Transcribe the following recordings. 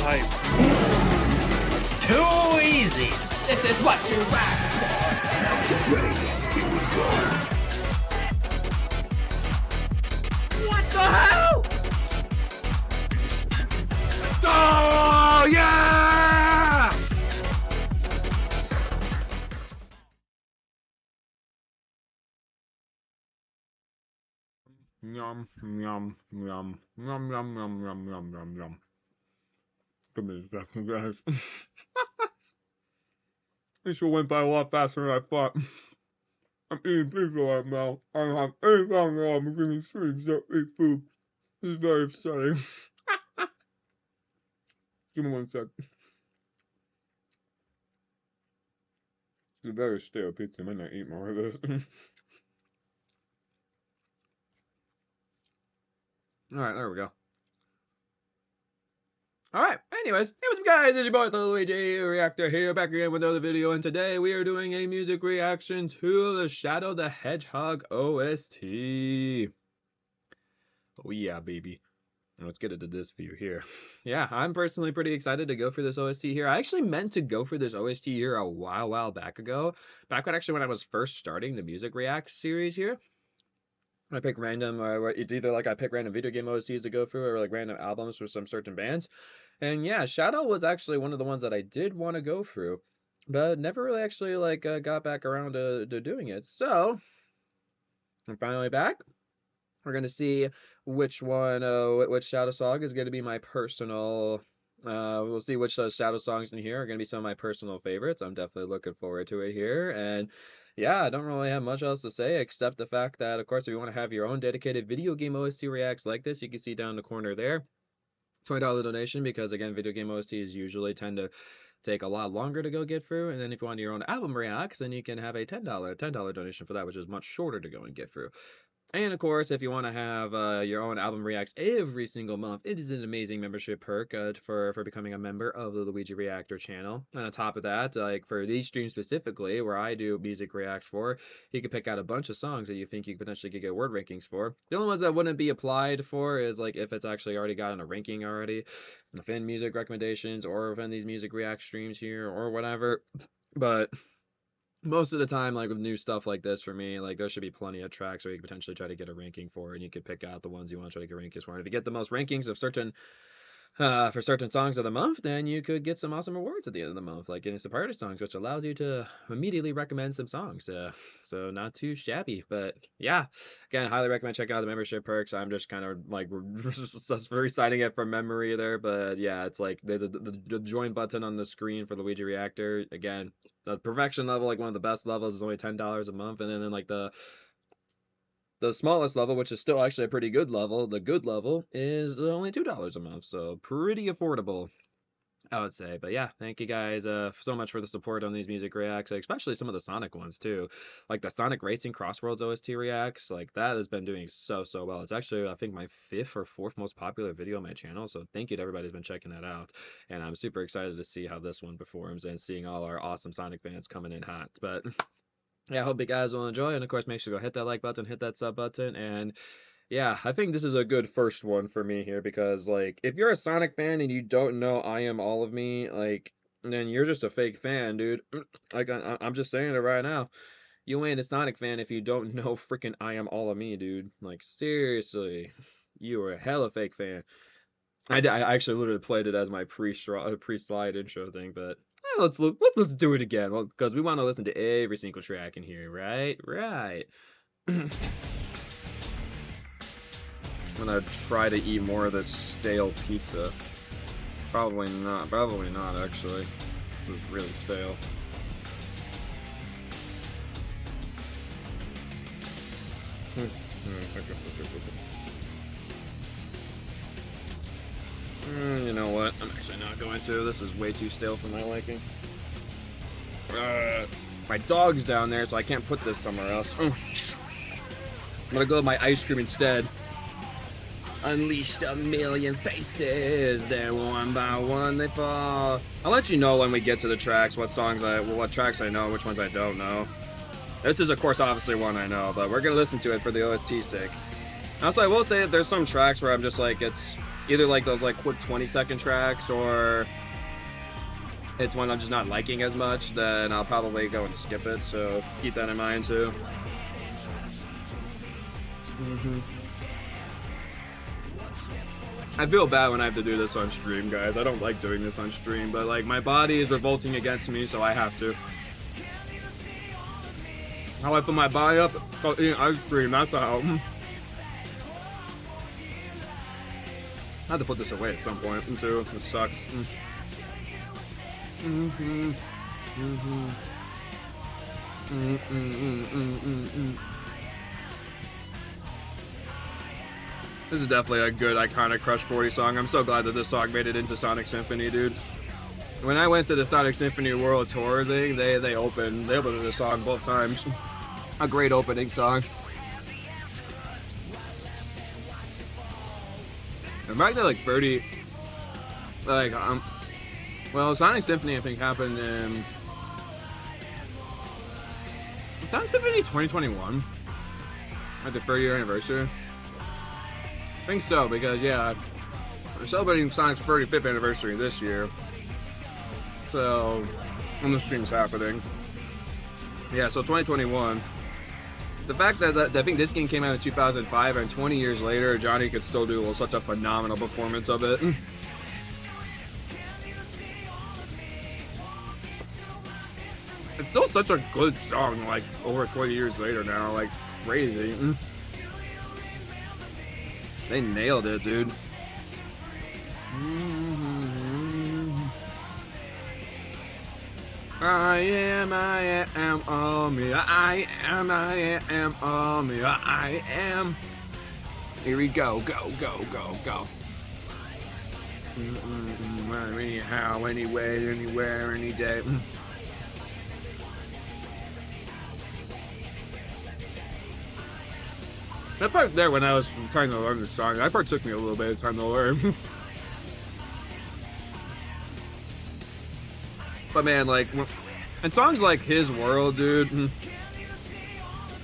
hype. Too easy. This is what you asked for. What the hell? Oh yeah! Yum yum yum yum yum yum yum yum yum yum. Give me a second, guys. This one went by a lot faster than I thought. I'm eating pizza right now. I don't have any time at all. I'm getting streams that eat food. This is very upsetting. Give me 1 sec. It's a very stale pizza. I might not eat more of this. Alright, there we go. Alright, anyways, hey what's up guys, it's your boy the Luigi Reactor here, back again with another video, and today we are doing a music reaction to the Shadow the Hedgehog OST. Oh yeah, baby. Let's get into this view here. Yeah, I'm personally pretty excited to go for this OST here. I actually meant to go for this OST here a while back ago. Back when I was first starting the music react series here. I pick random, it's either like I pick random video game OSTs to go through or like random albums for some certain bands. And yeah, Shadow was actually one of the ones that I did want to go through, but never really actually like got back around to doing it. So I'm finally back. We're gonna see which one, which Shadow song is gonna be my personal. We'll see which Shadow songs in here are gonna be some of my personal favorites. I'm definitely looking forward to it here, and yeah, I don't really have much else to say except the fact that, of course, if you want to have your own dedicated video game OST reacts like this, you can see down in the corner there, $20 donation, because again, video game OSTs usually tend to take a lot longer to go get through. And then if you want your own album reacts, then you can have a $10 donation for that, which is much shorter to go and get through. And of course, if you want to have your own album reacts every single month, it is an amazing membership perk for becoming a member of the Luigi Reactor channel. And on top of that, like for these streams specifically, where I do music reacts for, you can pick out a bunch of songs that you think you potentially could get word rankings for. The only ones that wouldn't be applied for is like if it's actually already gotten a ranking already, within music recommendations or within these music react streams here or whatever. But most of the time, like with new stuff like this, for me, like there should be plenty of tracks where you could potentially try to get a ranking for, and you could pick out the ones you want to try to get rankings for. And if you get the most rankings of certain for certain songs of the month, then you could get some awesome rewards at the end of the month, like getting some priority songs, which allows you to immediately recommend some songs. So not too shabby. But yeah, again, highly recommend checking out the membership perks. I'm just kind of like reciting it from memory there, but yeah, it's like there's the join button on the screen for Luigi Reactor. Again, the perfection level, like one of the best levels, is only $10 a month, and then like the smallest level, which is still actually a pretty good level, the good level, is only $2 a month, so pretty affordable, I would say. But yeah, thank you guys so much for the support on these music reacts, especially some of the Sonic ones too. Like the Sonic Racing Crossworlds OST reacts, like that has been doing so well. It's actually, I think, my 5th or 4th most popular video on my channel, so thank you to everybody who's been checking that out. And I'm super excited to see how this one performs and seeing all our awesome Sonic fans coming in hot. But yeah, I hope you guys will enjoy, and of course, make sure to go hit that like button, hit that sub button, and yeah, I think this is a good first one for me here, because like if you're a Sonic fan and you don't know I Am All of Me, like then you're just a fake fan, dude. Like I'm just saying it right now. You ain't a Sonic fan if you don't know freaking I Am All of Me, dude. Like seriously, you are a hella fake fan. I actually literally played it as my pre-slide intro thing, but let's do it again, because we want to listen to every single track in here, right? I'm gonna try to eat more of this stale pizza. Probably not actually. This is really stale. You know what? I'm actually not going to. This is way too stale for my liking. My dog's down there, so I can't put this somewhere else. I'm gonna go with my ice cream instead. Unleashed a million faces, then one by one they fall. I'll let you know when we get to the tracks, what tracks I know, which ones I don't know. This is, of course, obviously one I know, but we're gonna listen to it for the OST sake. Also, I will say that there's some tracks where I'm just like, either like those like quick 20-second tracks, or it's one I'm just not liking as much, then I'll probably go and skip it. So keep that in mind too. I feel bad when I have to do this on stream, guys. I don't like doing this on stream, but like my body is revolting against me, so I have to. How I put my body up? Eating ice cream, that's how. I have to put this away at some point too. It sucks. This is definitely a good iconic Crush 40 song. I'm so glad that this song made it into Sonic Symphony, dude. When I went to the Sonic Symphony World Tour thing, they opened this song both times. A great opening song. The fact that like Birdie, like well, Sonic Symphony I think happened in Sonic Symphony 2021, at the 30-year anniversary. I think so, because yeah, we're celebrating Sonic's 35th anniversary this year. So when the stream's happening, yeah, so 2021. The fact that I think this game came out in 2005, and 20 years later, Johnny could still do such a phenomenal performance of it. It's still such a good song, like over 20 years later now, like crazy. They nailed it, dude. I am, oh me, I am, oh me, I am. Here we go, go. Anyhow, anyway, anywhere, any day. That part there, when I was trying to learn the song, that part took me a little bit of time to learn. But man, like, and songs like His World, dude,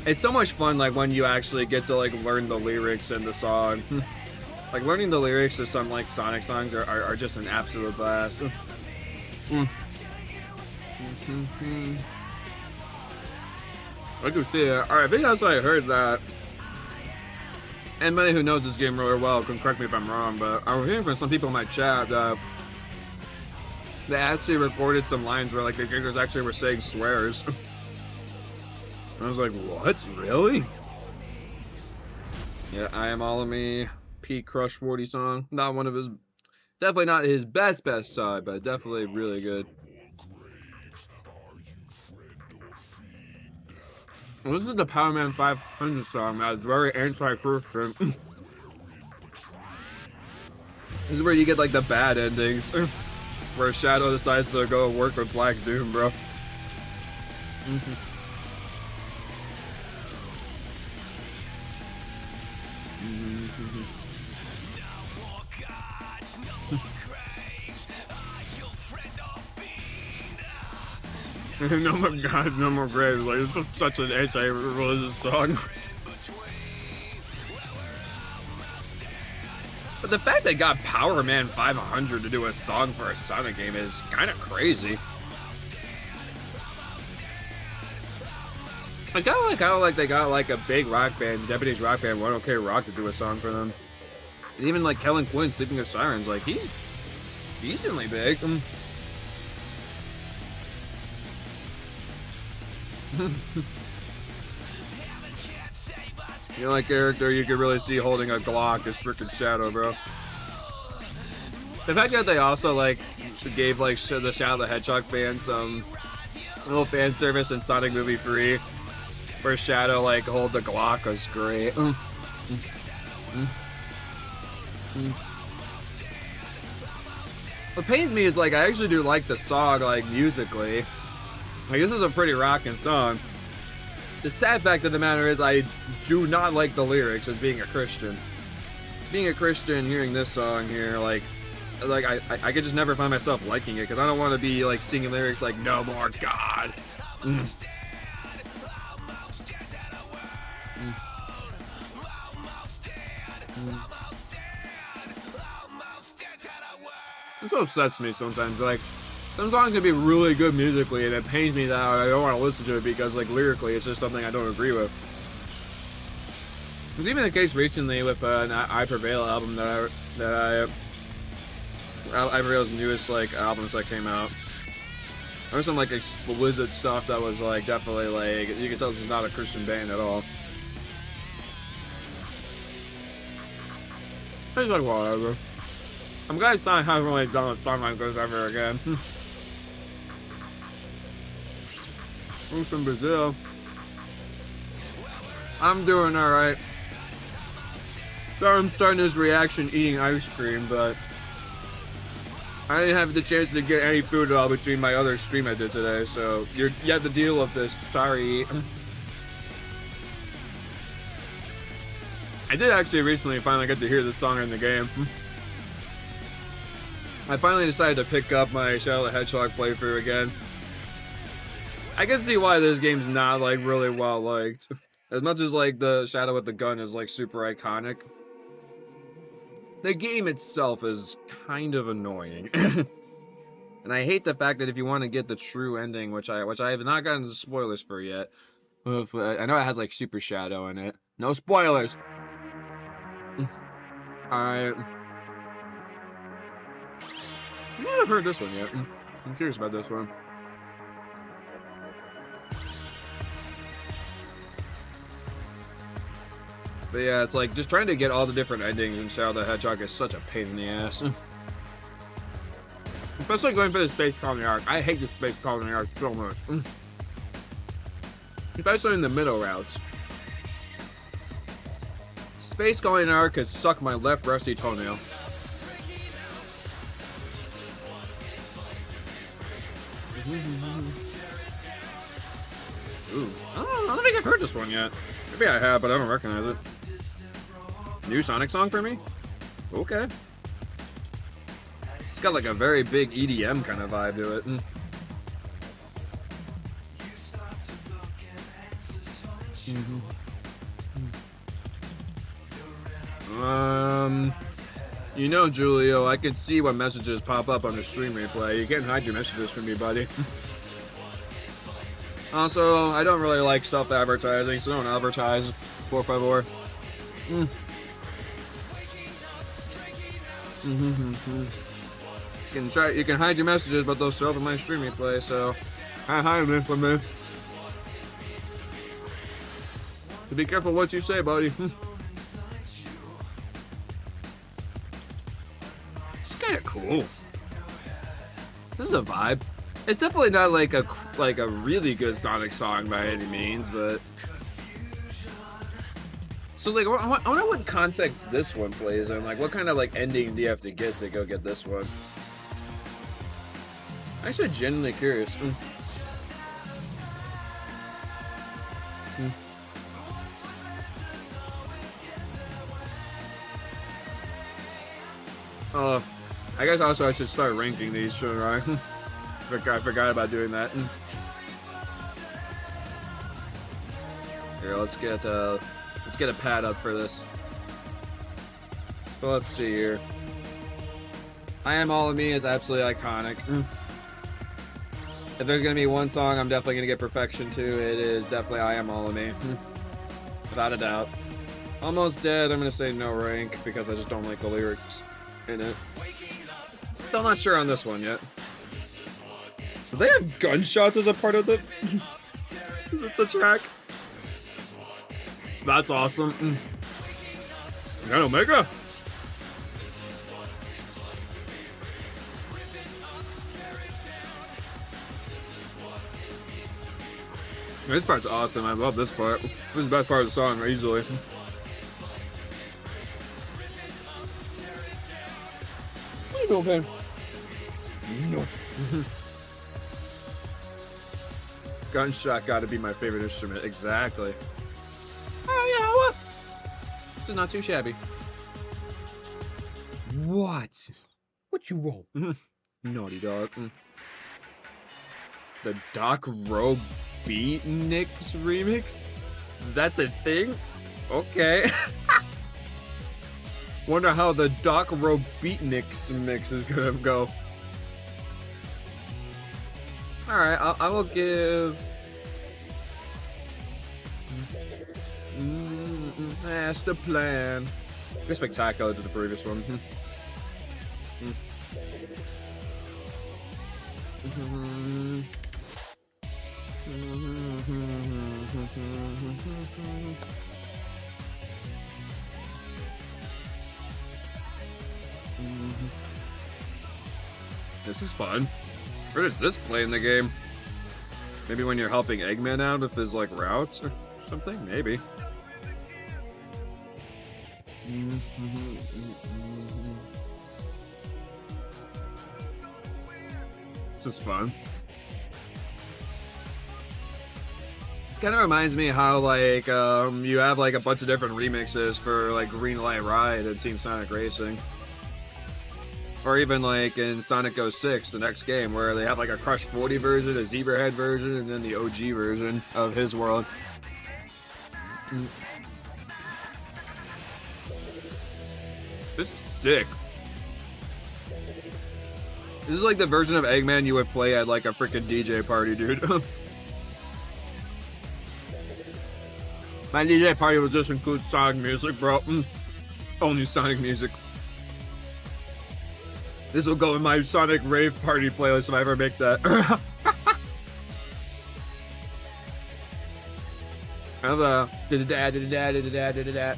it's so much fun, like, when you actually get to, like, learn the lyrics in the song. Like, learning the lyrics to some, like, Sonic songs are just an absolute blast. I can see it. Alright, I think that's why I heard that. Anybody who knows this game really well can correct me if I'm wrong, but I was hearing from some people in my chat that they actually recorded some lines where like the characters actually were saying swears. I was like, what? Really? Yeah, I Am All of Me, peak Crush 40 song. Not one of his, definitely not his best side, but definitely really good. Well, this is the Power Man 500 song. That's very anti-Christian. This is where you get like the bad endings, where Shadow decides to go work with Black Doom, bro. No more gods, no more graves. Like, this is such an anti-religious song. But the fact they got Power Man 500 to do a song for a Sonic game is kind of crazy. It's kind of like they got like a big rock band, Japanese rock band, One OK Rock, to do a song for them. And even like Kellen Quinn, Sleeping with Sirens, like he's decently big. The only character you could really see holding a Glock is freaking Shadow, bro. The fact that they also like gave like the Shadow the Hedgehog fans some little fan service in Sonic Movie 3, where Shadow like hold the Glock, was great. What pains me is like I actually do like the song like musically. Like, this is a pretty rocking song. The sad fact of the matter is I do not like the lyrics as being a Christian. Being a Christian, hearing this song here, like I could just never find myself liking it, because I don't want to be like singing lyrics like "No more God." what upsets me sometimes. Like, some songs can be really good musically, and it pains me that I don't want to listen to it because, like, lyrically, it's just something I don't agree with. It was even the case recently with an I Prevail album I Prevail's newest, like, albums that came out. There was some, like, explicit stuff that was, like, definitely, like, you can tell this is not a Christian band at all. It's like, whatever. I'm glad Sonic hasn't really done a song like this ever again. I'm from Brazil. I'm doing alright. So I'm starting this reaction eating ice cream, but I didn't have the chance to get any food at all between my other stream I did today, so you have to deal with this. Sorry. I did actually recently finally get to hear this song in the game. I finally decided to pick up my Shadow the Hedgehog playthrough again. I can see why this game's not, like, really well liked. As much as, like, the Shadow with the gun is, like, super iconic, the game itself is kind of annoying. And I hate the fact that if you want to get the true ending, which I have not gotten the spoilers for yet. I know it has, like, Super Shadow in it. No spoilers! Alright. I might have heard this one yet. I'm curious about this one. But yeah, it's like just trying to get all the different endings in Shadow the Hedgehog is such a pain in the ass. Especially going for the Space Colony arc. I hate the Space Colony arc so much. Especially in the middle routes. Space Colony arc could suck my left rusty toenail. Ooh, I don't think I've heard this one yet. Maybe I have, but I don't recognize it. New Sonic song for me? Okay. It's got like a very big EDM kind of vibe to it. You know, Julio, I could see what messages pop up on the stream replay. You can't hide your messages from me, buddy. Also, I don't really like self-advertising, so don't advertise. 454. You can hide your messages, but they'll show up in my stream replay, so hide them from me. So be careful what you say, buddy. It's kind of cool. This is a vibe. It's definitely not like a really good Sonic song by any means, but so like I wonder what context this one plays in. Like, what kind of like ending do you have to go get this one? I'm actually genuinely curious. I guess also I should start ranking these, shouldn't I? I forgot about doing that. Here, let's get a pad up for this. So let's see here. I Am All of Me is absolutely iconic. If there's gonna be one song I'm definitely gonna get perfection to, it is definitely I Am All of Me. Without a doubt. Almost Dead, I'm gonna say no rank because I just don't like the lyrics in it. Still not sure on this one yet. Do they have gunshots as a part of the track? That's awesome. Got Omega. This part's awesome. I love this part. This is the best part of the song, easily. What are you doing, man? No. Gunshot gotta be my favorite instrument. Exactly. Oh, yeah, what? This is not too shabby. What? What you want? Naughty dog. The Doc Rowe Beatniks remix? That's a thing? Okay. Wonder how the Doc Rowe Beatniks mix is gonna go. All right, I will give. That's the plan. Go spectacular to the previous one. This is fun. Where does this play in the game? Maybe when you're helping Eggman out with his like routes or something? Maybe. This is fun. This kind of reminds me how like you have like a bunch of different remixes for like Green Light Ride and Team Sonic Racing. Or even like in Sonic 06, the next game, where they have like a Crush 40 version, a Zebrahead version, and then the OG version of his world. This is sick. This is like the version of Eggman you would play at like a freaking DJ party, dude. My DJ party would just include Sonic music, bro. Only Sonic music. This will go in my Sonic Rave Party playlist if I ever make that. I have a da-da-da.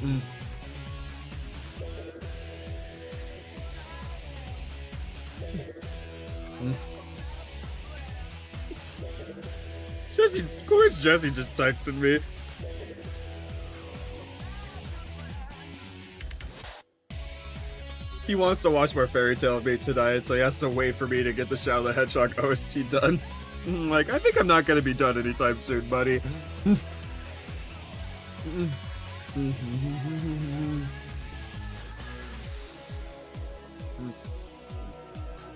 Jesse, of course Jesse just texted me. He wants to watch more Fairy Tale of Me tonight, so he has to wait for me to get the Shadow the Hedgehog OST done. Like, I think I'm not gonna be done anytime soon, buddy.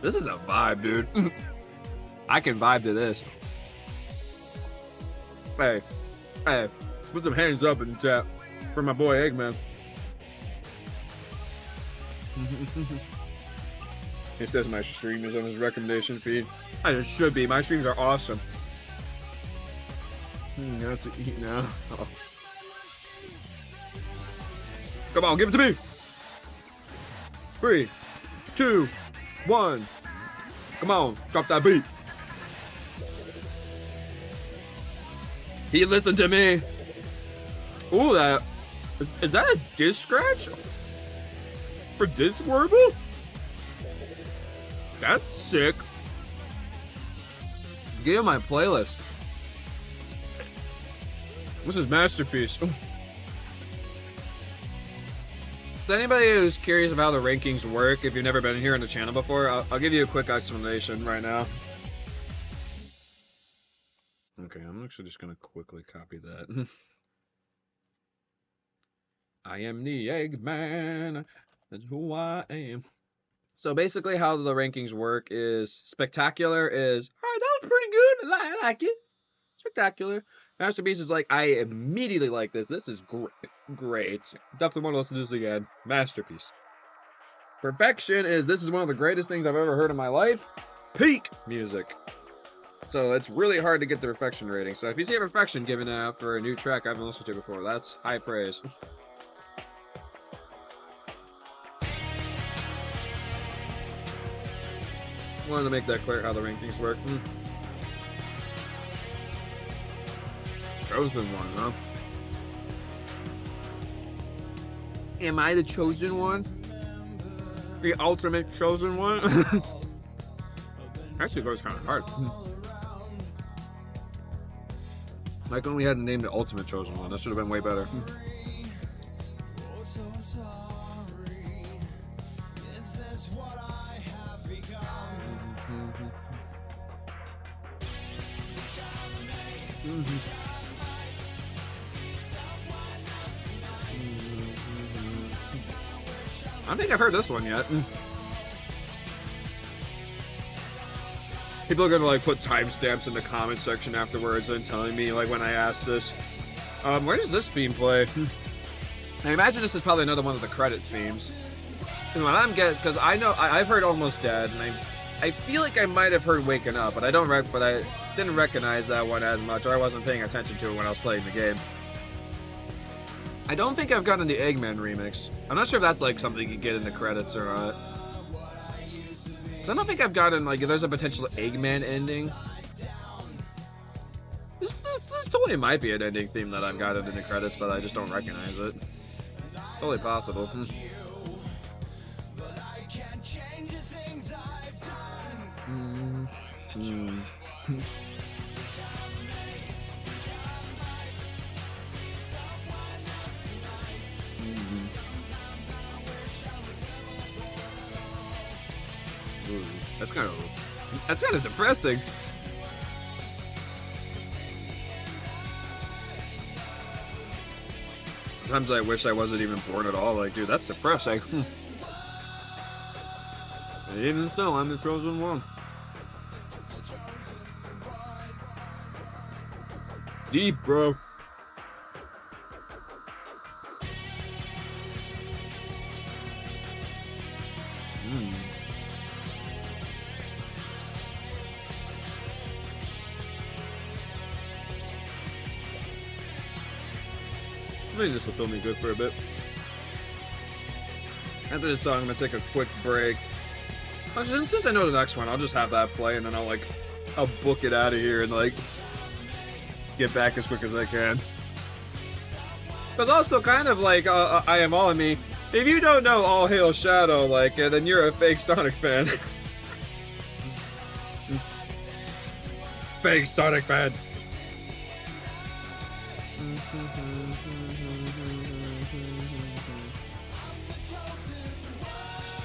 This is a vibe, dude. I can vibe to this. Hey, put some hands up in the chat for my boy Eggman. He says my stream is on his recommendation feed. It should be. My streams are awesome. Got to eat now. Oh. Come on, give it to me. 3, 2, 1. Come on, drop that beat. He listened to me. Ooh, that is that a disc scratch? For this Warble? That's sick. Get in my playlist. This is Masterpiece. So anybody who's curious about how the rankings work, if you've never been here on the channel before, I'll give you a quick explanation right now. Okay, I'm actually just gonna quickly copy that. I am the Eggman. That's who I am. So basically how the rankings work is Spectacular is, alright, that was pretty good. I like it. Spectacular. Masterpiece is like, I immediately like this. This is great. Definitely want to listen to this again. Masterpiece. Perfection is, this is one of the greatest things I've ever heard in my life. Peak music. So it's really hard to get the perfection rating. So if you see a perfection given out for a new track I haven't listened to before, that's high praise. Wanted to make that clear how the rankings work. Chosen one, huh? Am I the chosen one? The ultimate chosen one? Actually goes kind of hard. Like when we had to name the ultimate chosen one, that should have been way better. I don't think I've heard this one yet. People are gonna like put timestamps in the comment section afterwards and telling me like when I asked this. Where does this theme play? I imagine this is probably another one of the credits themes. Because when I'm guessing, because I know I've heard Almost Dead, and I feel like I might have heard Waking Up, but I didn't recognize that one as much, or I wasn't paying attention to it when I was playing the game. I don't think I've gotten the Eggman remix. I'm not sure if that's like something you get in the credits or not. So I don't think I've gotten, like, if there's a potential Eggman ending. This totally might be an ending theme that I've gotten in the credits, but I just don't recognize it. Totally possible. Ooh, that's kind of depressing. Sometimes I wish I wasn't even born at all. Like, dude, that's depressing. Even still, I'm the chosen one. Deep, bro. I think this will feel me good for a bit. After this song, I'm gonna take a quick break. Actually, since I know the next one, I'll just have that play, and then I'll book it out of here and like get back as quick as I can. Because also kind of like I Am All of Me. If you don't know All Hail Shadow, like, then you're a fake Sonic fan. Fake Sonic fan.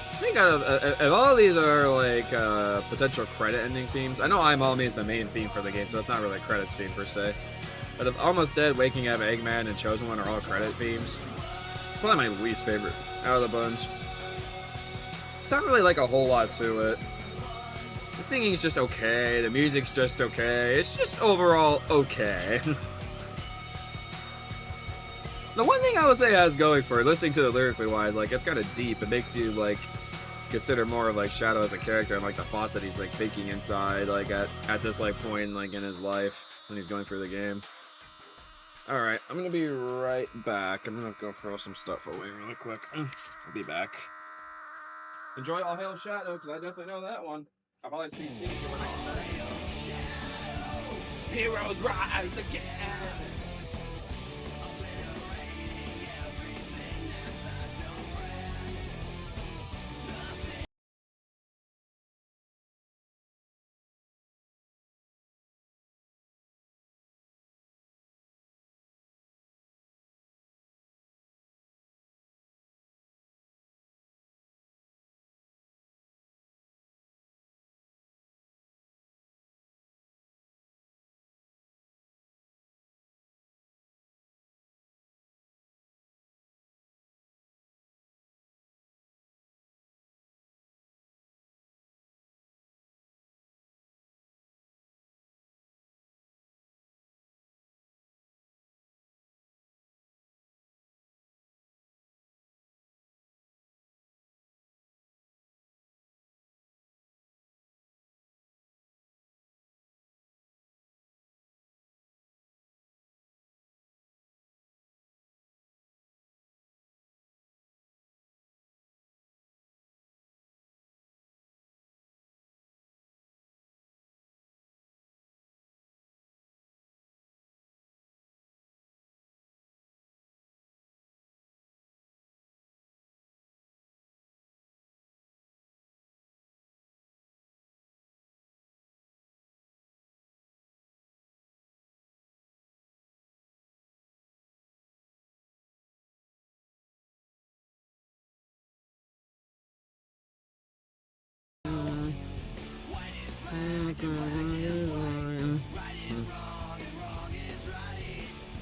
I think if all of these are like potential credit ending themes, I know I'm All Me is the main theme for the game, so it's not really a credits theme per se. But if Almost Dead, Waking Up, Eggman, and Chosen One are all credit themes, it's probably my least favorite out of the bunch. It's not really like a whole lot to it. The singing's just okay, the music's just okay, it's just overall okay. The one thing I would say it has going for it, listening to it lyrically wise, like, it's kind of deep. It makes you like consider more of like Shadow as a character and like the thoughts that he's like thinking inside, like at this like point like in his life when he's going through the game. All right, I'm gonna be right back. I'm gonna go throw some stuff away really quick. I'll be back. Enjoy All Hail Shadow, because I definitely know that one. I'll probably be singing it when I Heroes rise again.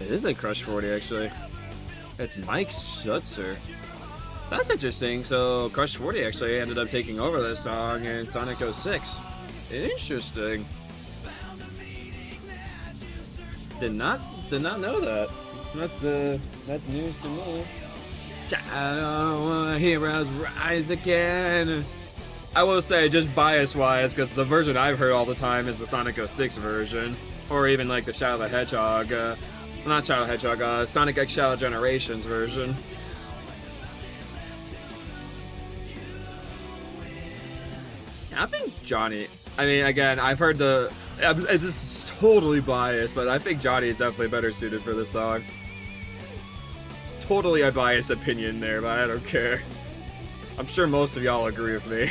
It is like Crush 40 actually. It's Mike Schutzer. That's interesting. So Crush 40 actually ended up taking over this song in Sonic 06. Interesting. Did not know that. That's news to me. Shadow, heroes rise again. I will say, just bias-wise, because the version I've heard all the time is the Sonic 06 version, or even like the Shadow the Hedgehog, not Shadow the Hedgehog, Sonic X Shadow Generations version. I think Johnny, I mean, again, I've heard this is totally biased, but I think Johnny is definitely better suited for this song. Totally a biased opinion there, but I don't care. I'm sure most of y'all agree with me.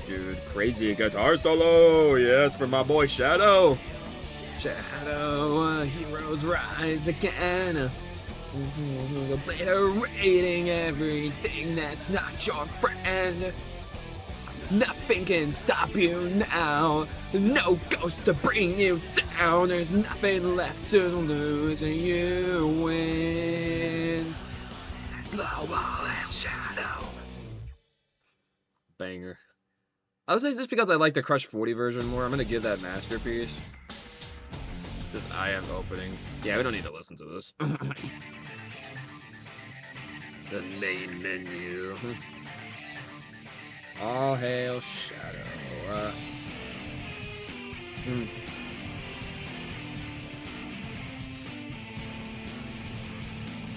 Dude, crazy guitar solo! Yes, for my boy Shadow! Shadow, heroes rise again. Obliterating everything that's not your friend. Nothing can stop you now. No ghost to bring you down. There's nothing left to lose, and you win. Blow all hell, Shadow. Banger. I would say just because I like the Crush 40 version more, I'm gonna give that Masterpiece. Just I am opening. Yeah, we don't need to listen to this. The main menu. All hail Shadow.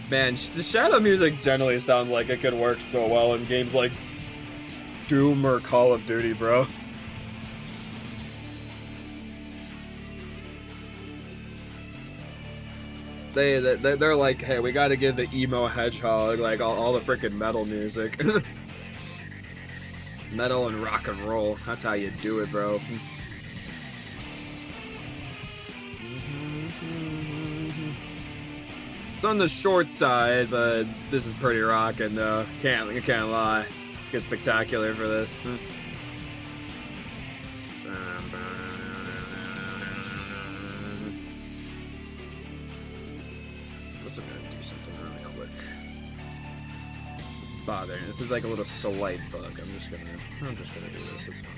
Man, the Shadow music generally sounds like it could work so well in games like Doom or Call of Duty, bro. They're like, hey, we gotta give the emo Hedgehog like all the freaking metal music. Metal and rock and roll. That's how you do it, bro. It's on the short side, but this is pretty rockin' though. Can't lie. Get spectacular for this. I'm gonna do something really quick. It's bothering. This is like a little slight bug. I'm just gonna do this. It's fine.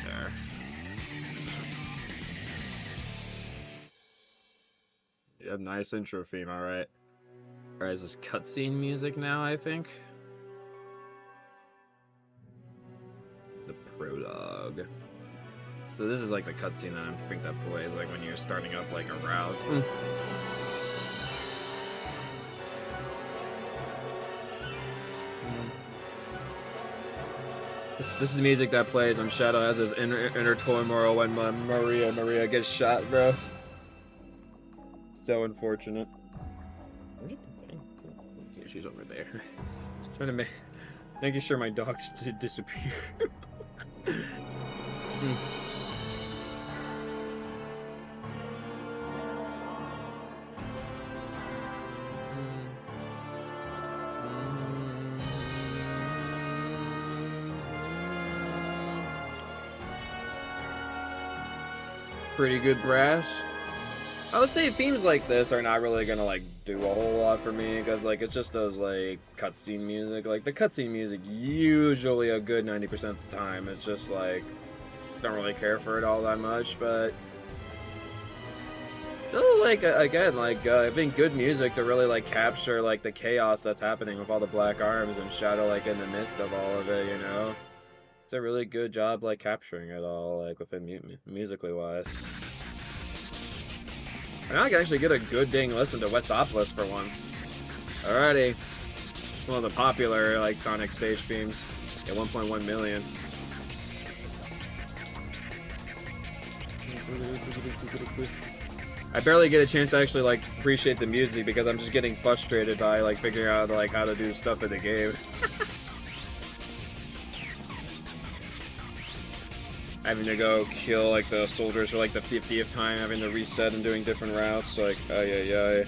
There. Yeah, nice intro theme. All right. All right, is this cutscene music now? I think. The prologue. So this is like the cutscene that I think that plays like when you're starting up like a route. This is the music that plays when Shadow has his inner turmoil when Maria gets shot, bro. So unfortunate. Okay, she's over there. Just trying to making sure my dog did disappear. Pretty good brass. I would say themes like this are not really gonna like do a whole lot for me because like it's just those like cutscene music. Like the cutscene music usually a good 90% of the time. It's just like don't really care for it all that much, but still like again like I think good music to really like capture like the chaos that's happening with all the black arms and Shadow like in the midst of all of it, you know. It's a really good job like capturing it all like within musically wise. And I can actually get a good dang listen to Westopolis for once. Alrighty. It's one of the popular like Sonic stage themes. At 1.1 million. I barely get a chance to actually like appreciate the music because I'm just getting frustrated by like figuring out like how to do stuff in the game. Having to go kill like the soldiers for like the 50th time, having to reset and doing different routes, like ay.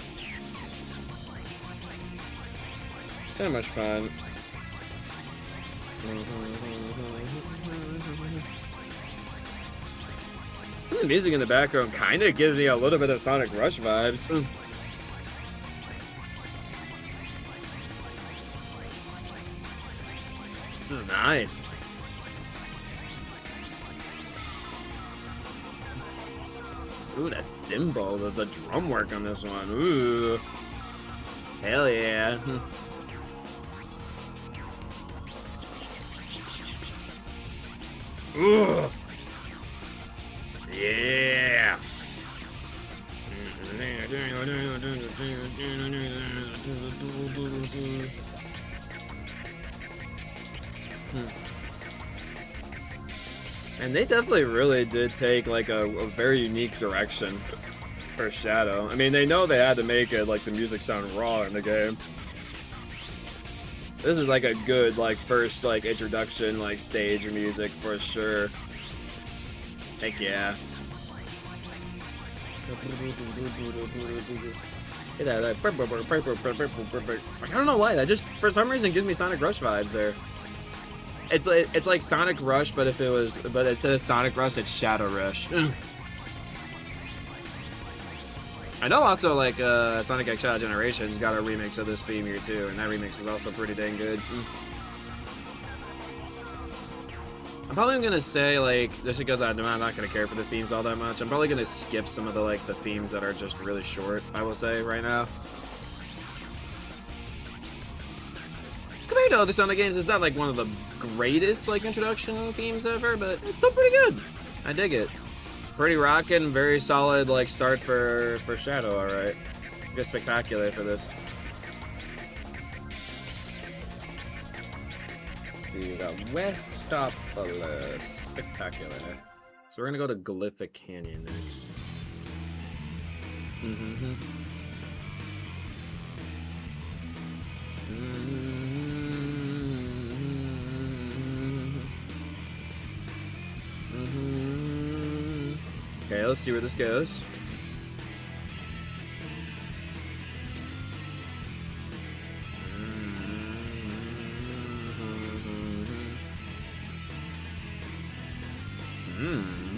So much fun. The music in the background kind of gives me a little bit of Sonic Rush vibes. This is nice. Ooh, that cymbal, the drum work on this one. Ooh. Hell yeah. Ooh. Yeah. And they definitely really did take like a very unique direction for Shadow. I mean, they know they had to make it like the music sound raw in the game. This is like a good like first like introduction like stage music for sure. Heck yeah. I don't know why, that just for some reason gives me Sonic Rush vibes there. It's like Sonic Rush, but instead of Sonic Rush, it's Shadow Rush. I know also like Sonic X Shadow Generations got a remix of this theme here too, and that remix is also pretty dang good. I'm probably gonna say like just because I'm not gonna care for the themes all that much. I'm probably gonna skip some of the like the themes that are just really short. I will say right now. Compared to other Sonic games, it's not like one of the greatest like introduction themes ever, but it's still pretty good. I dig it. Pretty rockin', very solid like start for Shadow. All right, just spectacular for this. Let's see, we got Westopolis, spectacular. So we're gonna go to Glyphic Canyon next. Okay, let's see where this goes.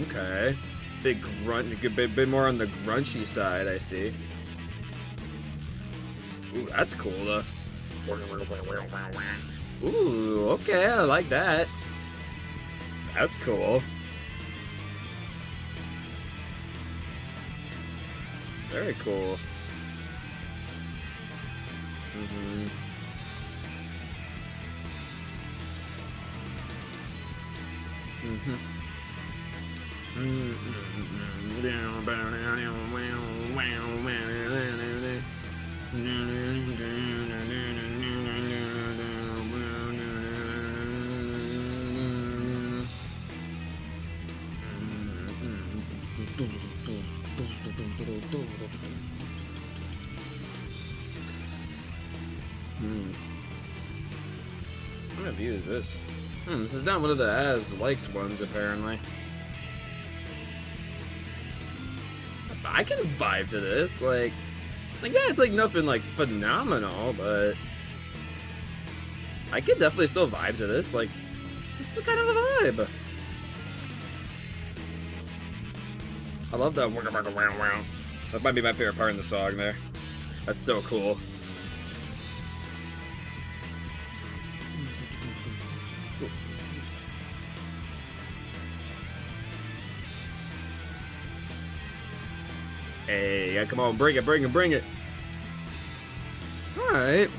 Okay. Big grunt, a bit more on the grunchy side, I see. Ooh, that's cool though. Ooh, okay, I like that. That's cool. Very cool. What kind of view is this? This is not one of the as-liked ones, apparently. I can vibe to this, like yeah, it's like nothing like phenomenal, but I can definitely still vibe to this. Like, this is kind of a vibe. I love that. That might be my favorite part in the song there. That's so cool. Hey, yeah, come on, bring it, bring it, bring it. Alright.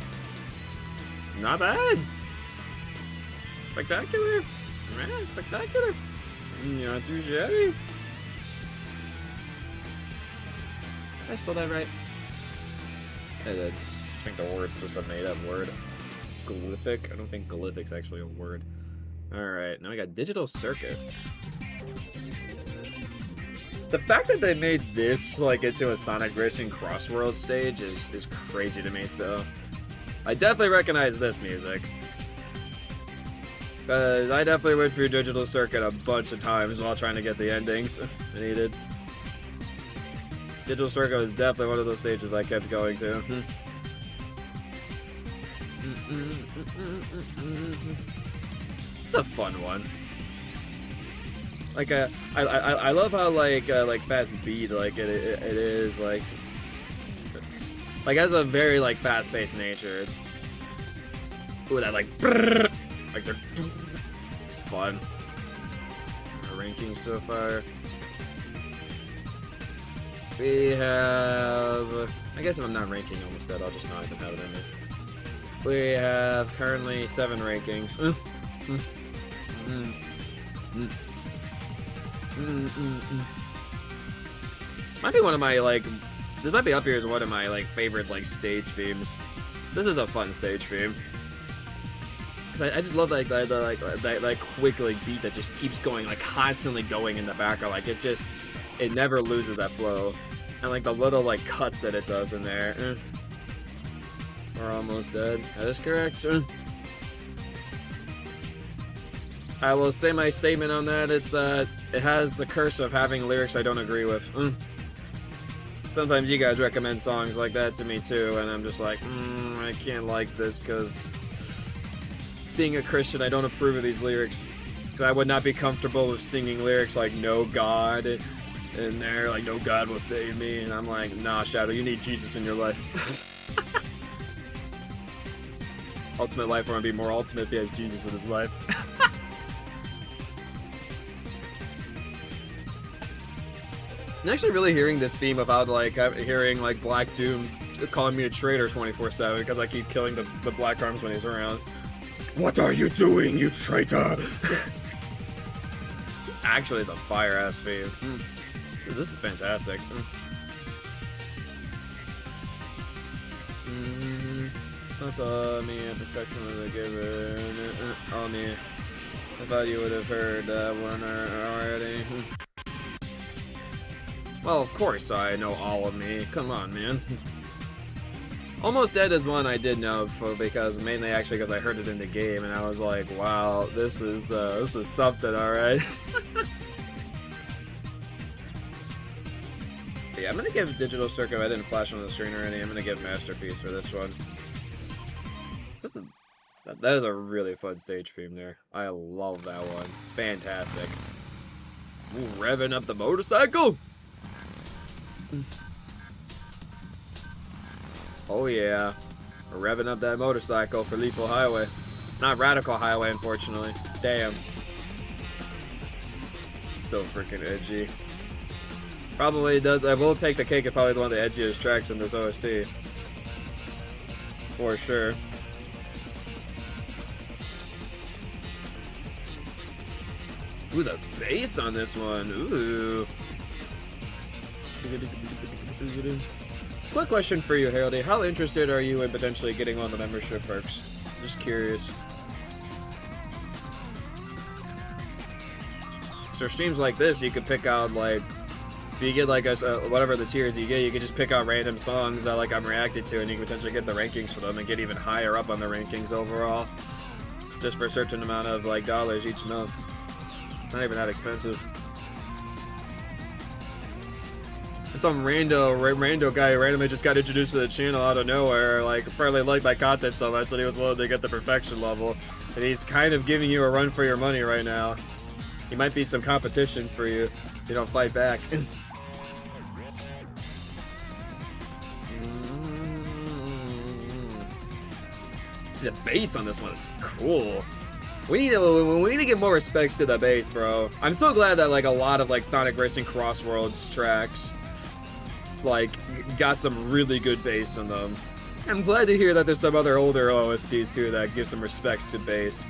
Not bad. Spectacular. Man, spectacular. Not too shabby. Did I spell that right? I did. I think the word's just a made-up word. Glyphic? I don't think glyphic's actually a word. Alright, now we got digital circuit. The fact that they made this like into a Sonic Racing Crossworld stage is crazy to me still. I definitely recognize this music. Because I definitely went through Digital Circuit a bunch of times while trying to get the endings I needed. Digital Circuit was definitely one of those stages I kept going to. It's a fun one. Like I love how like fast beat like it is like has a very like fast-paced nature. Ooh, that like it's fun. Our rankings so far. We have... I guess if I'm not ranking almost dead, I'll just not even have it in there. We have currently 7 rankings. Might be one of my, like... This might be up here as one of my, like, favorite, like, stage themes. This is a fun stage theme. Cause I just love like that quick like beat that just keeps going, like constantly going in the background. Like it never loses that flow, and like the little like cuts that it does in there. We're almost dead. That is correct. I will say my statement on that is that it has the curse of having lyrics I don't agree with. Sometimes you guys recommend songs like that to me too, and I'm just like, I can't like this because being a Christian, I don't approve of these lyrics. Because I would not be comfortable with singing lyrics like "No God" in there, like "No God will save me," and I'm like, nah, Shadow, you need Jesus in your life. Ultimate life want to be more ultimate if he has Jesus in his life. I'm actually really hearing this theme about like hearing like Black Doom calling me a traitor 24/7 because I keep killing the Black Arms when he's around. What are you doing, you traitor? Actually, it's a fire-ass theme. Dude, this is fantastic. That's all me, a perfection of the giver. Oh me. I thought you would have heard that one already. Well, of course I know all of me. Come on, man. Almost Dead is one I did know because mainly actually because I heard it in the game and I was like, wow, this is something, all right. Yeah, I'm gonna give Digital Circuit. I didn't flash on the screen already. I'm gonna give Masterpiece for this one. That is a really fun stage theme there. I love that one. Fantastic. Ooh, revving up the motorcycle. Oh yeah, we're revving up that motorcycle for Lethal Highway. Not Radical Highway, unfortunately. Damn. So freaking edgy. Probably does. I will take the cake. It's probably one of the edgiest tracks in this OST. For sure. Ooh, the bass on this one. Ooh. Quick question for you, Heraldy. How interested are you in potentially getting on the membership perks? Just curious. So streams like this, you could pick out like, if you get like whatever the tiers you get, you can just pick out random songs that like I'm reacted to, and you can potentially get the rankings for them and get even higher up on the rankings overall, just for a certain amount of like dollars each month. Not even that expensive. Some rando guy randomly just got introduced to the channel out of nowhere, like apparently liked my content so much that he was willing to get the perfection level, and he's kind of giving you a run for your money right now. He might be some competition for you if you don't fight back. The bass on this one is cool. We need to give more respects to the bass, bro. I'm so glad that like a lot of like Sonic Racing Crossworlds tracks like got some really good bass in them. I'm glad to hear that there's some other older OSTs too that give some respects to bass.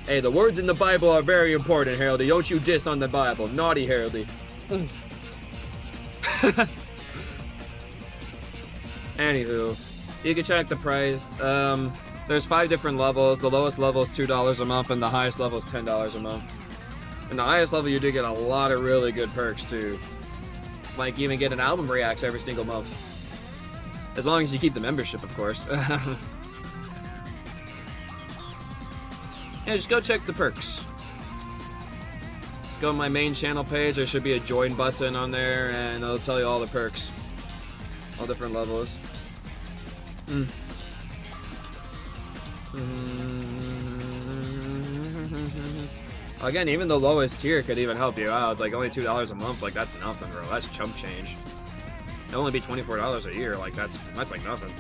Hey, the words in the Bible are very important, Heraldy. Don't you diss on the Bible. Naughty Heraldy. Anywho, you can check the price. There's 5 different levels. The lowest level is $2 a month, and the highest level is $10 a month. And the highest level, you do get a lot of really good perks too. Like even get an album reacts every single month, as long as you keep the membership, of course. Yeah, just go check the perks. Just go to my main channel page. There should be a join button on there, and it'll tell you all the perks, all different levels. Again, even the lowest tier could even help you out. Like only $2 a month, like that's nothing, bro. That's chump change. It'll only be $24 a year. Like that's like nothing.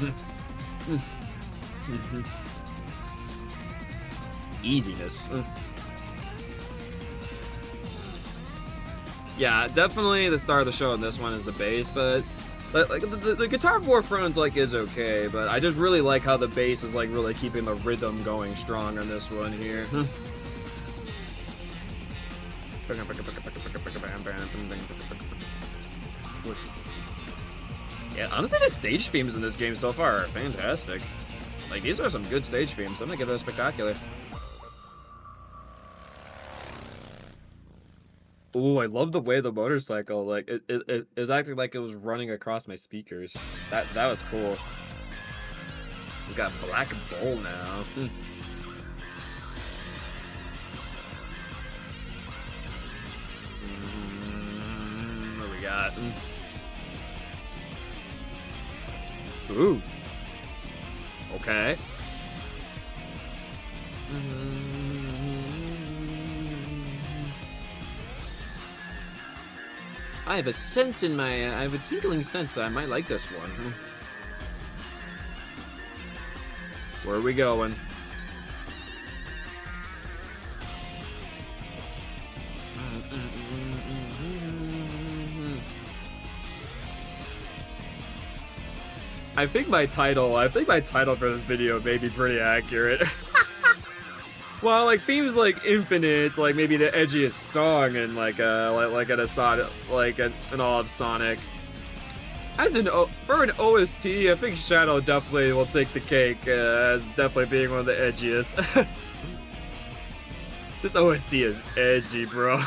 easiness. Yeah, definitely the star of the show on this one is the bass, but like the guitar forefront like is okay, but I just really like how the bass is like really keeping the rhythm going strong on this one here. Yeah, honestly, the stage themes in this game so far are fantastic. Like, these are some good stage themes. I'm gonna give it a spectacular. Ooh, I love the way the motorcycle, like, it is acting like it was running across my speakers. That was cool. We got Black Bull now. What we got? Ooh. Okay. I have a sense in my, I have a tinkling sense that I might like this one. Where are we going? I think my title for this video may be pretty accurate. Well, like themes like Infinite, like maybe the edgiest song in like an all of Sonic. As for an OST, I think Shadow definitely will take the cake as definitely being one of the edgiest. This OST is edgy, bro.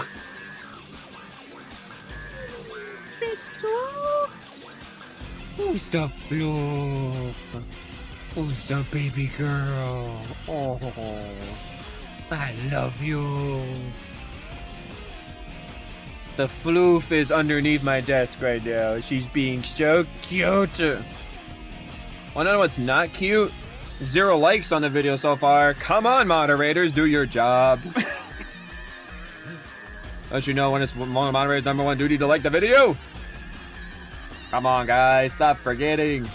Who's the floof? Who's the baby girl? Oh, I love you. The floof is underneath my desk right now. She's being so cute. Wanna know what's not cute? 0 likes on the video so far. Come on, moderators, do your job. Don't you know when it's one of moderators' #1 duty to like the video? Come on, guys, stop forgetting.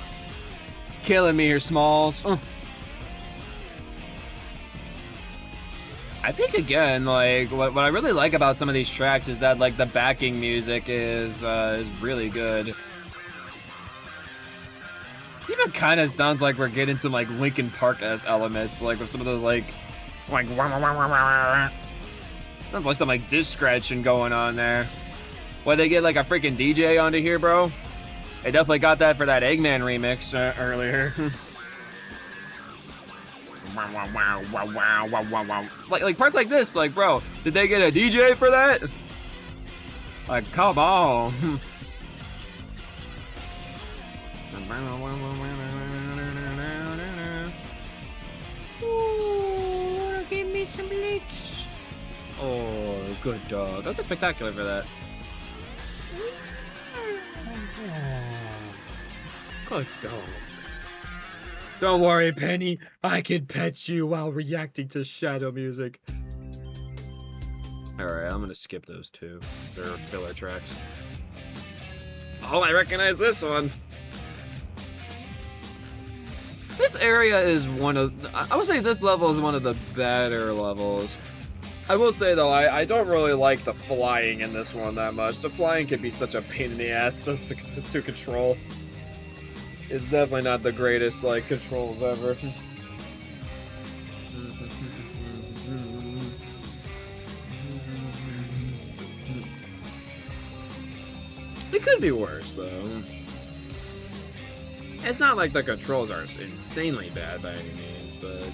Killing me here, Smalls. I think again, like what I really like about some of these tracks is that like the backing music is really good. Even kind of sounds like we're getting some like Linkin Park-esque elements, like with some of those like sounds like some like disc scratching going on there. Why they get like a freaking DJ onto here, bro? They definitely got that for that Eggman remix earlier. like parts like this, like bro, did they get a DJ for that? Like, come on. Ooh, give me some licks. Oh, good dog. That was spectacular for that. Good dog. Don't worry, Penny. I can pet you while reacting to shadow music. Alright, I'm gonna skip those two. They're filler tracks. Oh, I recognize this one. This area is one of... I would say this level is one of the better levels. I will say, though, I don't really like the flying in this one that much. The flying can be such a pain in the ass to control. It's definitely not the greatest, like, controls ever. It could be worse, though. It's not like the controls are insanely bad by any means, but...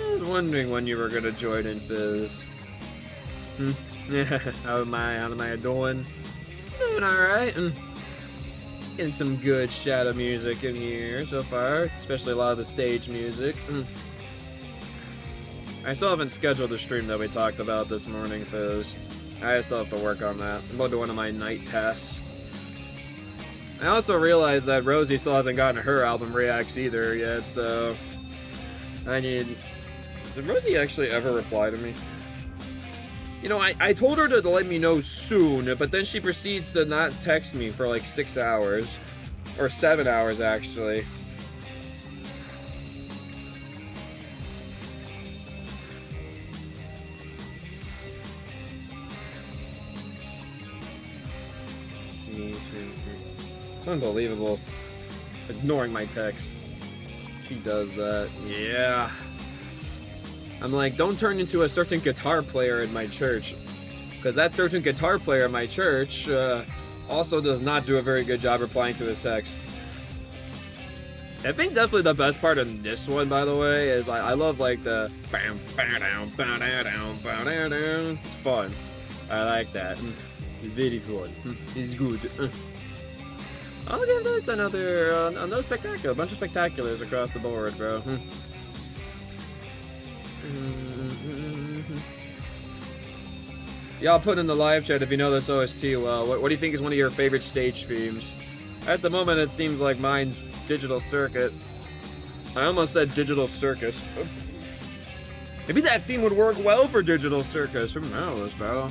I was wondering when you were gonna join in, Fizz. Yeah, how am I doing? Doing alright. Getting some good shadow music in here so far, especially a lot of the stage music. I still haven't scheduled the stream that we talked about this morning, Fizz. I still have to work on that. I'm going to one of my night tasks. I also realized that Rosie still hasn't gotten her album reacts either yet, so I need... Did Rosie actually ever reply to me? You know, I told her to let me know soon, but then she proceeds to not text me for like 6 hours. Or 7 hours, actually. Unbelievable. Ignoring my text. She does that. Yeah. I'm like, don't turn into a certain guitar player in my church. Because that certain guitar player in my church also does not do a very good job replying to his text. I think definitely the best part of this one, by the way, is I love like the it's fun. I like that. It's very fun. It's good. I'll give this another spectacular. A bunch of spectaculars across the board, bro. Y'all put in the live chat if you know this OST well. What do you think is one of your favorite stage themes? At the moment, it seems like mine's Digital Circuit. I almost said Digital Circus. Maybe that theme would work well for Digital Circus. Who knows, bro?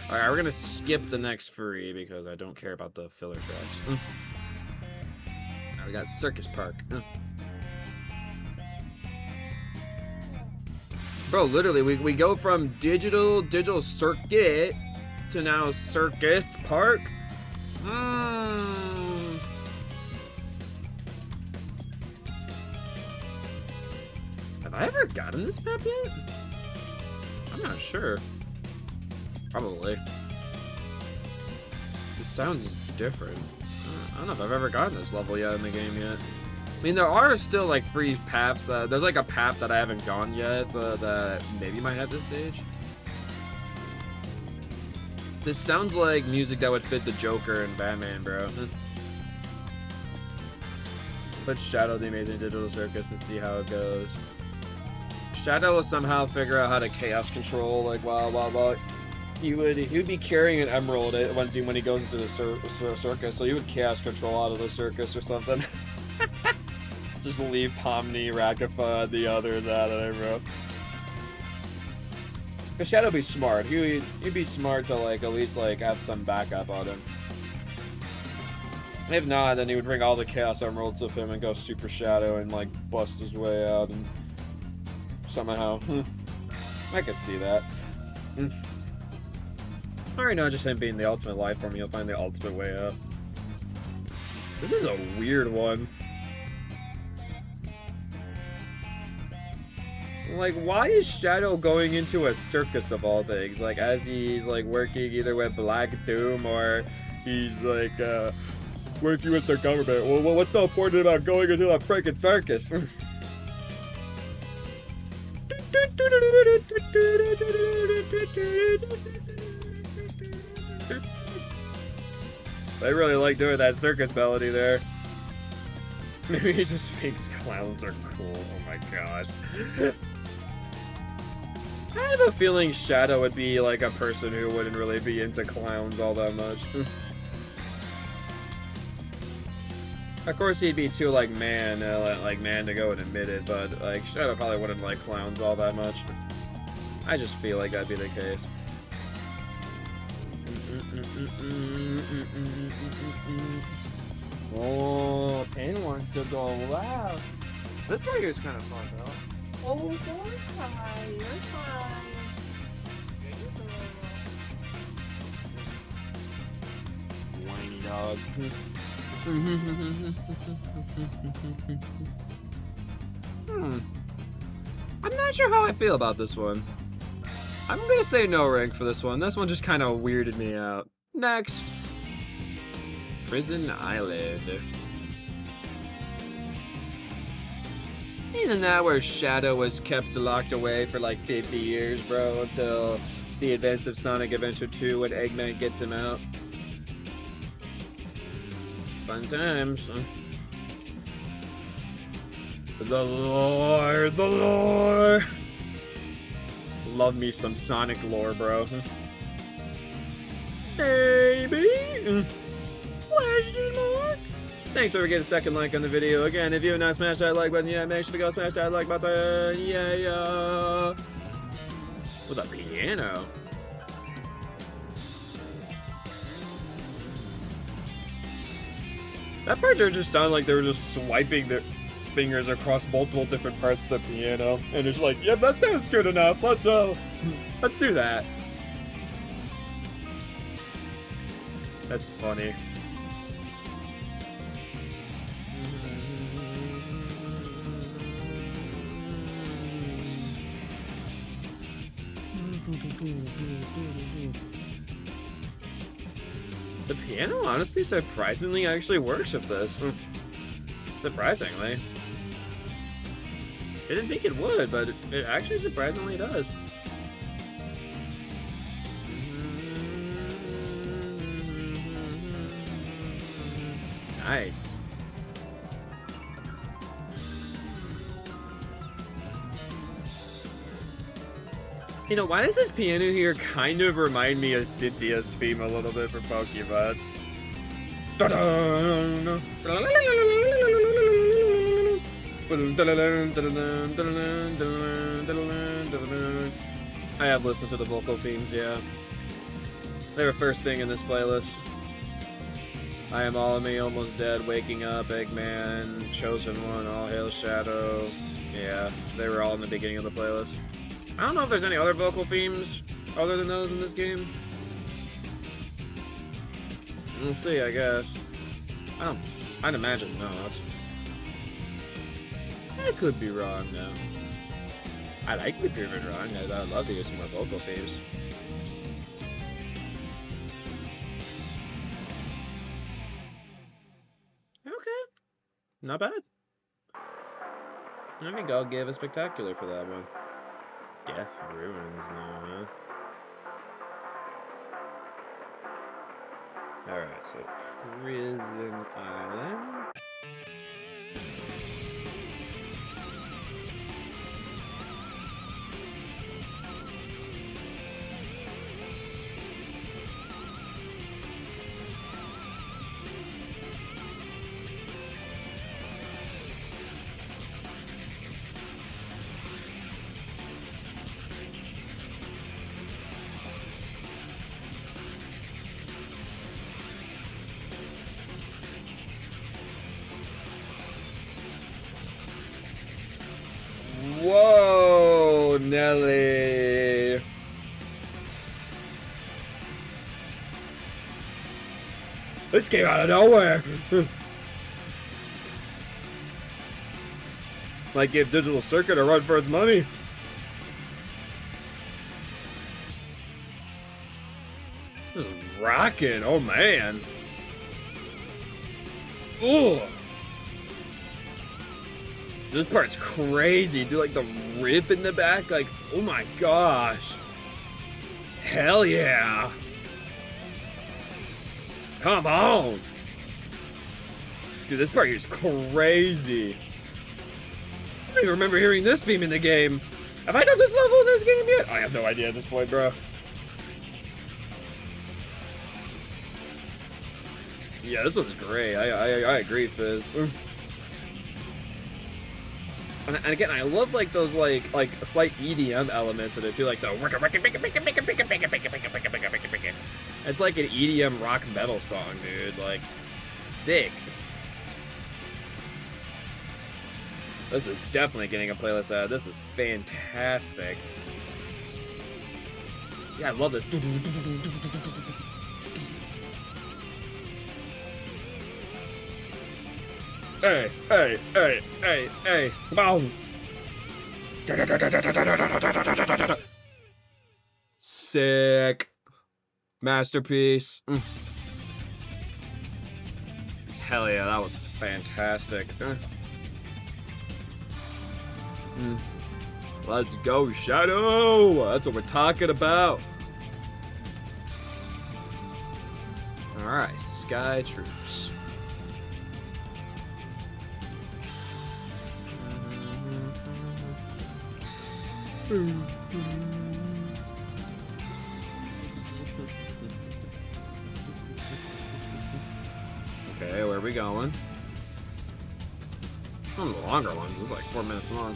Alright, we're gonna skip the next free because I don't care about the filler tracks. Now we got Circus Park. Bro, literally, we go from digital circuit to now Circus Park. Have I ever gotten this map yet? I'm not sure. Probably. This sounds different. I don't know if I've ever gotten this level yet in the game yet. I mean, there are still like free paths. There's like a path that I haven't gone yet that maybe might have this stage. This sounds like music that would fit the Joker and Batman, bro. Put Shadow the Amazing Digital Circus and see how it goes. Shadow will somehow figure out how to chaos control, like while he would be carrying an emerald when he goes into the circus, so he would chaos control out of the circus or something. Just leave Pomni, Rakafa, the others out of there, bro. Cause Shadow'd be smart. He'd be smart to like at least like have some backup on him. If not, then he would bring all the Chaos Emeralds with him and go Super Shadow and like bust his way out and somehow. I could see that. Alright, no, just him being the ultimate life form, he'll find the ultimate way out. This is a weird one. Like, why is Shadow going into a circus of all things? Like, as he's like working either with Black Doom or he's like working with the government. Well, what's so important about going into a freaking circus? I really like doing that circus melody there. Maybe he just thinks clowns are cool. Oh my gosh. I have a feeling Shadow would be like a person who wouldn't really be into clowns all that much. Of course, he'd be too like man to go and admit it, but like Shadow probably wouldn't like clowns all that much. I just feel like that'd be the case. Oh, Pain wants to go loud. This part here is kind of fun, though. Oh, you're fine. You're fine. Whiny dog. I'm not sure how I feel about this one. I'm gonna say no rank for this one. This one just kind of weirded me out. Next. Prison Island. Isn't that where Shadow was kept locked away for like 50 years, bro? Until the events of Sonic Adventure 2 when Eggman gets him out. Fun times. The lore, the lore. Love me some Sonic lore, bro. Baby. Question mark? Thanks for getting a second like on the video. Again, if you have not smashed that like button yet, make sure to go smash that like button. Yeah. With a piano. That part there just sounded like they were just swiping their fingers across multiple different parts of the piano, and it's like, yep, that sounds good enough. Let's do that. That's funny. The piano honestly surprisingly actually works with this. Surprisingly. I didn't think it would, but it actually surprisingly does. Nice. You know, why does this piano here kind of remind me of Cynthia's theme a little bit for Pokemon? I have listened to the vocal themes, yeah. They were first thing in this playlist. I Am All of Me, Almost Dead, Waking Up, Eggman, Chosen One, All Hail Shadow. Yeah, they were all in the beginning of the playlist. I don't know if there's any other vocal themes other than those in this game. We'll see, I guess. I'd imagine not. I could be wrong, though. I like to be proven wrong. I'd love to get some more vocal themes. Okay. Not bad. I think I'll give a spectacular for that one. Death Ruins now, huh? Alright, so Prison Island. Whoa, Nelly. This came out of nowhere. Might give Digital Circuit a run for its money. This is rocking. Oh man. Ooh. This part's crazy, dude. Like the riff in the back, like, oh my gosh. Hell yeah. Come on. Dude, this part here is crazy. I don't even remember hearing this theme in the game. Have I done this level in this game yet? I have no idea at this point, bro. Yeah, this one's great. I agree, Fizz. And again, I love like those like slight EDM elements in it too, like the it's like an EDM rock metal song, dude. Like, sick. This is definitely getting a playlist out. This is fantastic. Yeah, I love this. Hey, hey, hey, hey, hey, come on. Sick. Masterpiece. Hell yeah, that was fantastic. Let's go, Shadow. That's what we're talking about. Alright, Sky Troops. Okay, where are we going? One of the longer ones. It's like 4 minutes long.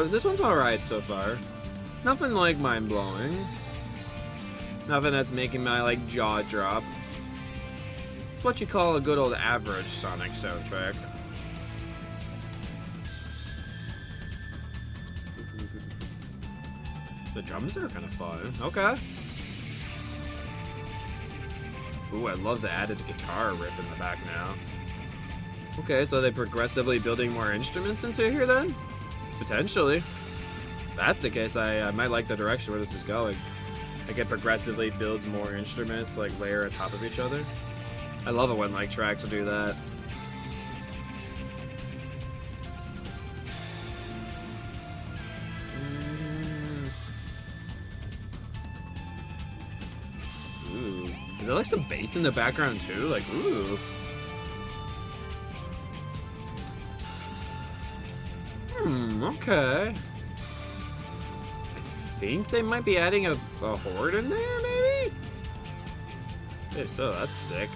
This one's alright so far. Nothing like mind-blowing. Nothing that's making my like jaw drop. It's what you call a good old average Sonic soundtrack. The drums are kind of fun. Okay. Ooh, I love the added guitar riff in the back now. Okay, so they're progressively building more instruments into here then? Potentially. If that's the case, I might like the direction where this is going. Like it progressively builds more instruments, like layer on top of each other. I love it when like tracks do that. Ooh. Is there like some bass in the background too? Like, ooh. Okay. I think they might be adding a horde in there, maybe? If so, that's sick.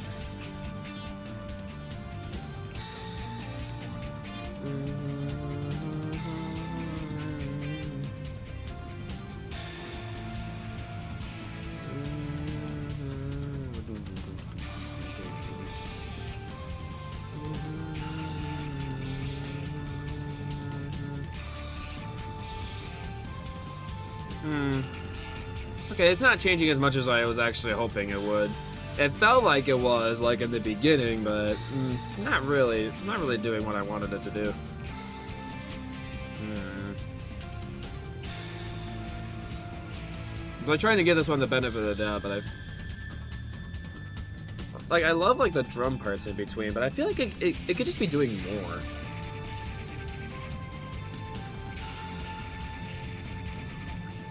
Okay, it's not changing as much as I was actually hoping it would. It felt like it was, like in the beginning, but not really doing what I wanted it to do. I'm trying to give this one the benefit of the doubt, but I love like the drum parts in between, but I feel like it could just be doing more.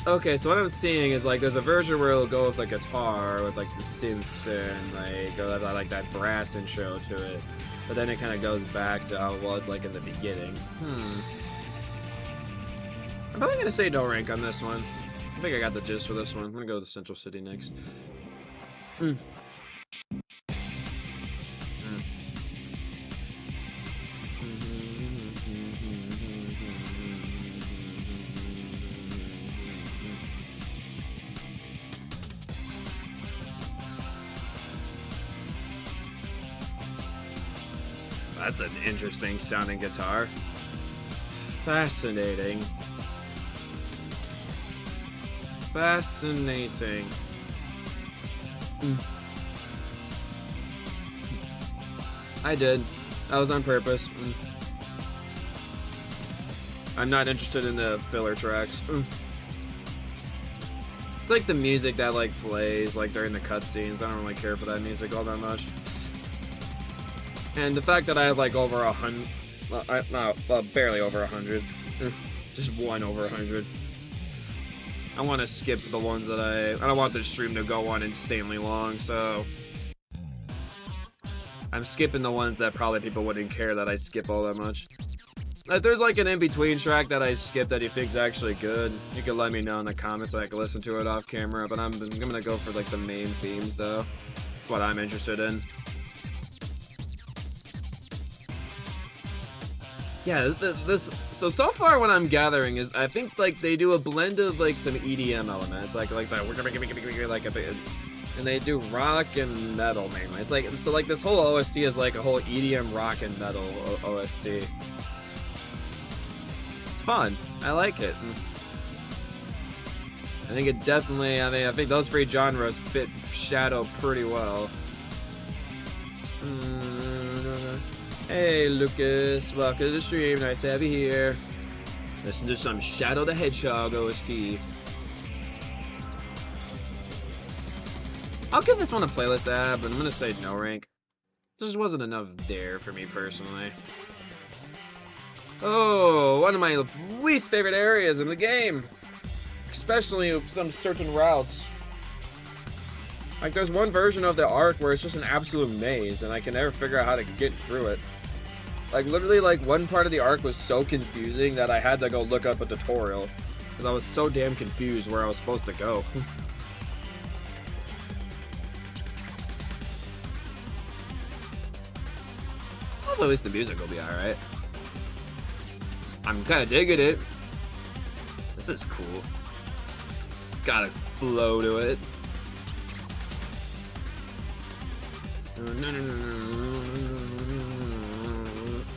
Okay, so what I'm seeing is like there's a version where it'll go with like guitar with like the synths and like go like that brass intro to it, but then it kind of goes back to how it was like in the beginning. I'm probably gonna say no rank on this one. I think I got the gist for this one. I'm gonna go to the Central City next. That's an interesting sounding guitar. Fascinating. Fascinating. I did. That was on purpose. I'm not interested in the filler tracks. It's like the music that like plays like during the cutscenes. I don't really care for that music all that much. And the fact that I have like over 100, barely over 100, just one over 100. I want to skip the ones that I don't want the stream to go on insanely long, so I'm skipping the ones that probably people wouldn't care that I skip all that much. If there's like an in-between track that I skip that you think's actually good, you can let me know in the comments so I can listen to it off camera, but I'm gonna go for like the main themes though. That's what I'm interested in. Yeah, so far what I'm gathering is I think like they do a blend of like some EDM elements, like that we're gonna make like a bit, and they do rock and metal mainly. It's like so like this whole OST is like a whole EDM rock and metal OST. It's fun. I like it. I think it definitely. I think those three genres fit Shadow pretty well. Hey Lucas, welcome to the stream, nice to have you here. Listen to some Shadow the Hedgehog OST. I'll give this one a playlist app, but I'm gonna say no rank. There just wasn't enough there for me personally. Oh, one of my least favorite areas in the game. Especially some certain routes. Like there's one version of the arc where it's just an absolute maze and I can never figure out how to get through it. Like literally like one part of the arc was so confusing that I had to go look up a tutorial. because I was so damn confused where I was supposed to go. Well, at least the music will be alright. I'm kind of digging it. This is cool. Got a flow to it.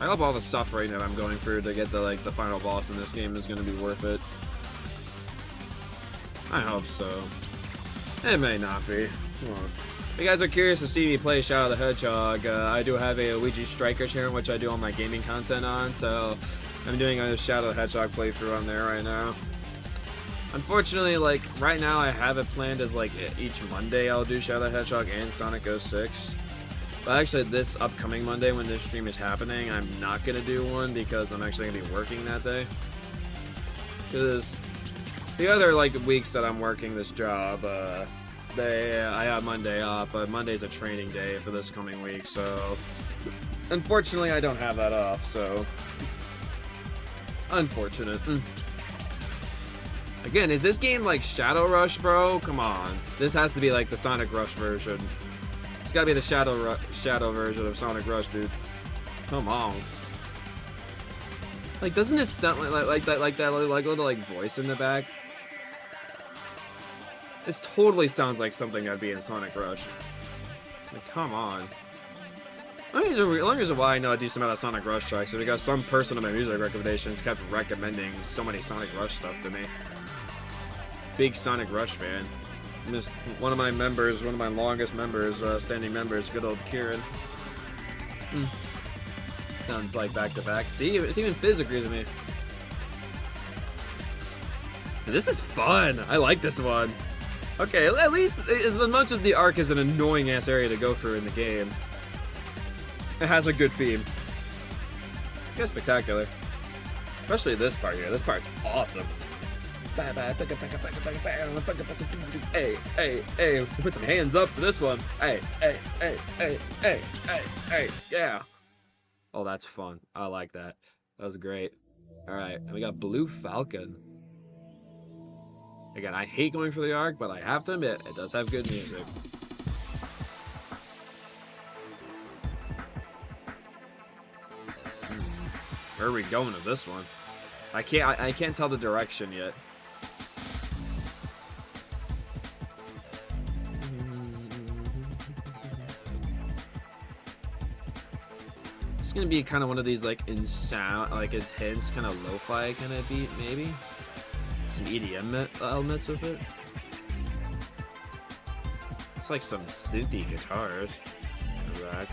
I hope all the suffering that I'm going through to get the final boss in this game is going to be worth it. I hope so. It may not be. If you guys are curious to see me play Shadow the Hedgehog, I do have a Luigi Striker channel which I do all my gaming content on, so I'm doing a Shadow the Hedgehog playthrough on there right now. Unfortunately, like, right now I have it planned as, like, each Monday I'll do Shadow the Hedgehog and Sonic 06. But actually, this upcoming Monday when this stream is happening, I'm not going to do one because I'm actually going to be working that day. Because the other, like, weeks that I'm working this job, I have Monday off, but Monday's a training day for this coming week, so unfortunately I don't have that off, so unfortunate. Again, is this game like Shadow Rush, bro? Come on. This has to be like the Sonic Rush version. It's gotta be the Shadow version of Sonic Rush, dude. Come on. Like, doesn't it sound like that little voice in the back? This totally sounds like something that'd be in Sonic Rush. Like, come on. The only reason why I know a decent amount of Sonic Rush tracks is because some person on my music recommendations kept recommending so many Sonic Rush stuff to me. Big Sonic Rush fan. And just one of my members, one of my longest members, standing members, good old Kieran. Sounds like back to back. See, it's even Fizz agrees with me. This is fun. I like this one. Okay, at least as much as the arc is an annoying ass area to go through in the game, it has a good theme. It's spectacular. Especially this part here. This part's awesome. Hey, hey, hey. Put some hands up for this one. Hey, hey, hey, hey, hey, hey, hey, yeah. Oh, that's fun. I like that. That was great. Alright, and we got Blue Falcon. Again, I hate going for the arc, but I have to admit, it does have good music. Where are we going with this one? I can't tell the direction yet. It's gonna be kind of one of these like in sound, like intense kind of lo-fi kind of beat, maybe. Some EDM elements with it. It's like some synthy guitars. Right.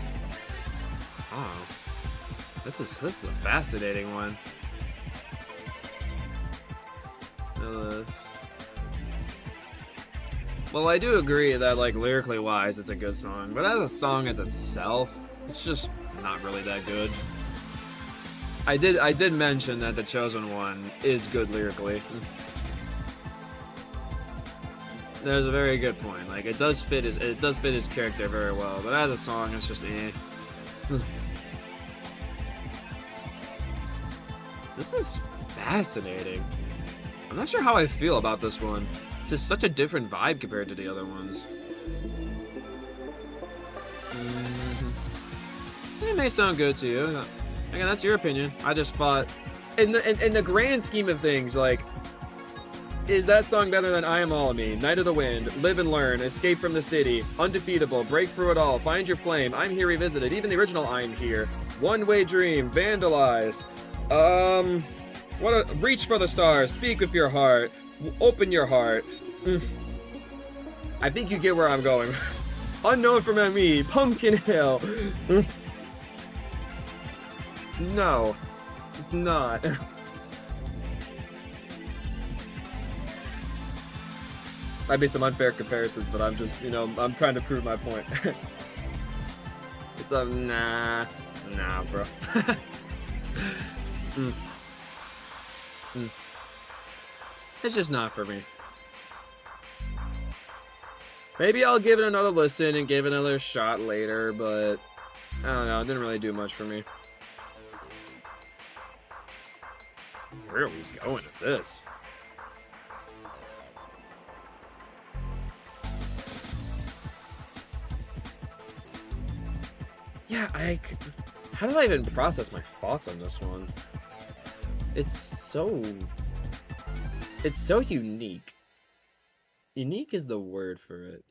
Oh, this is a fascinating one. Well, I do agree that like lyrically wise, it's a good song, but as a song as itself, it's just not really that good. I did mention that the Chosen One is good lyrically. There's a very good point. Like it does fit his character very well, but as a song, it's just eh. This is fascinating. I'm not sure how I feel about this one. It's just such a different vibe compared to the other ones. It may sound good to you. Again, that's your opinion. I just thought, in the grand scheme of things, like, is that song better than I Am All of Me, Night of the Wind, Live and Learn, Escape from the City, Undefeatable, Break Through It All, Find Your Flame, I'm Here Revisited, even the original I'm Here, One Way Dream, Vandalize, Reach for the Stars, Speak with Your Heart, Open Your Heart. I think you get where I'm going. Unknown from Me, Pumpkin Hill. No, it's not. Might be some unfair comparisons, but I'm just, I'm trying to prove my point. It's nah, bro. It's just not for me. Maybe I'll give it another listen and give it another shot later, but I don't know, it didn't really do much for me. Where are we going with this? Yeah, how do I even process my thoughts on this one? It's so unique. Unique is the word for it.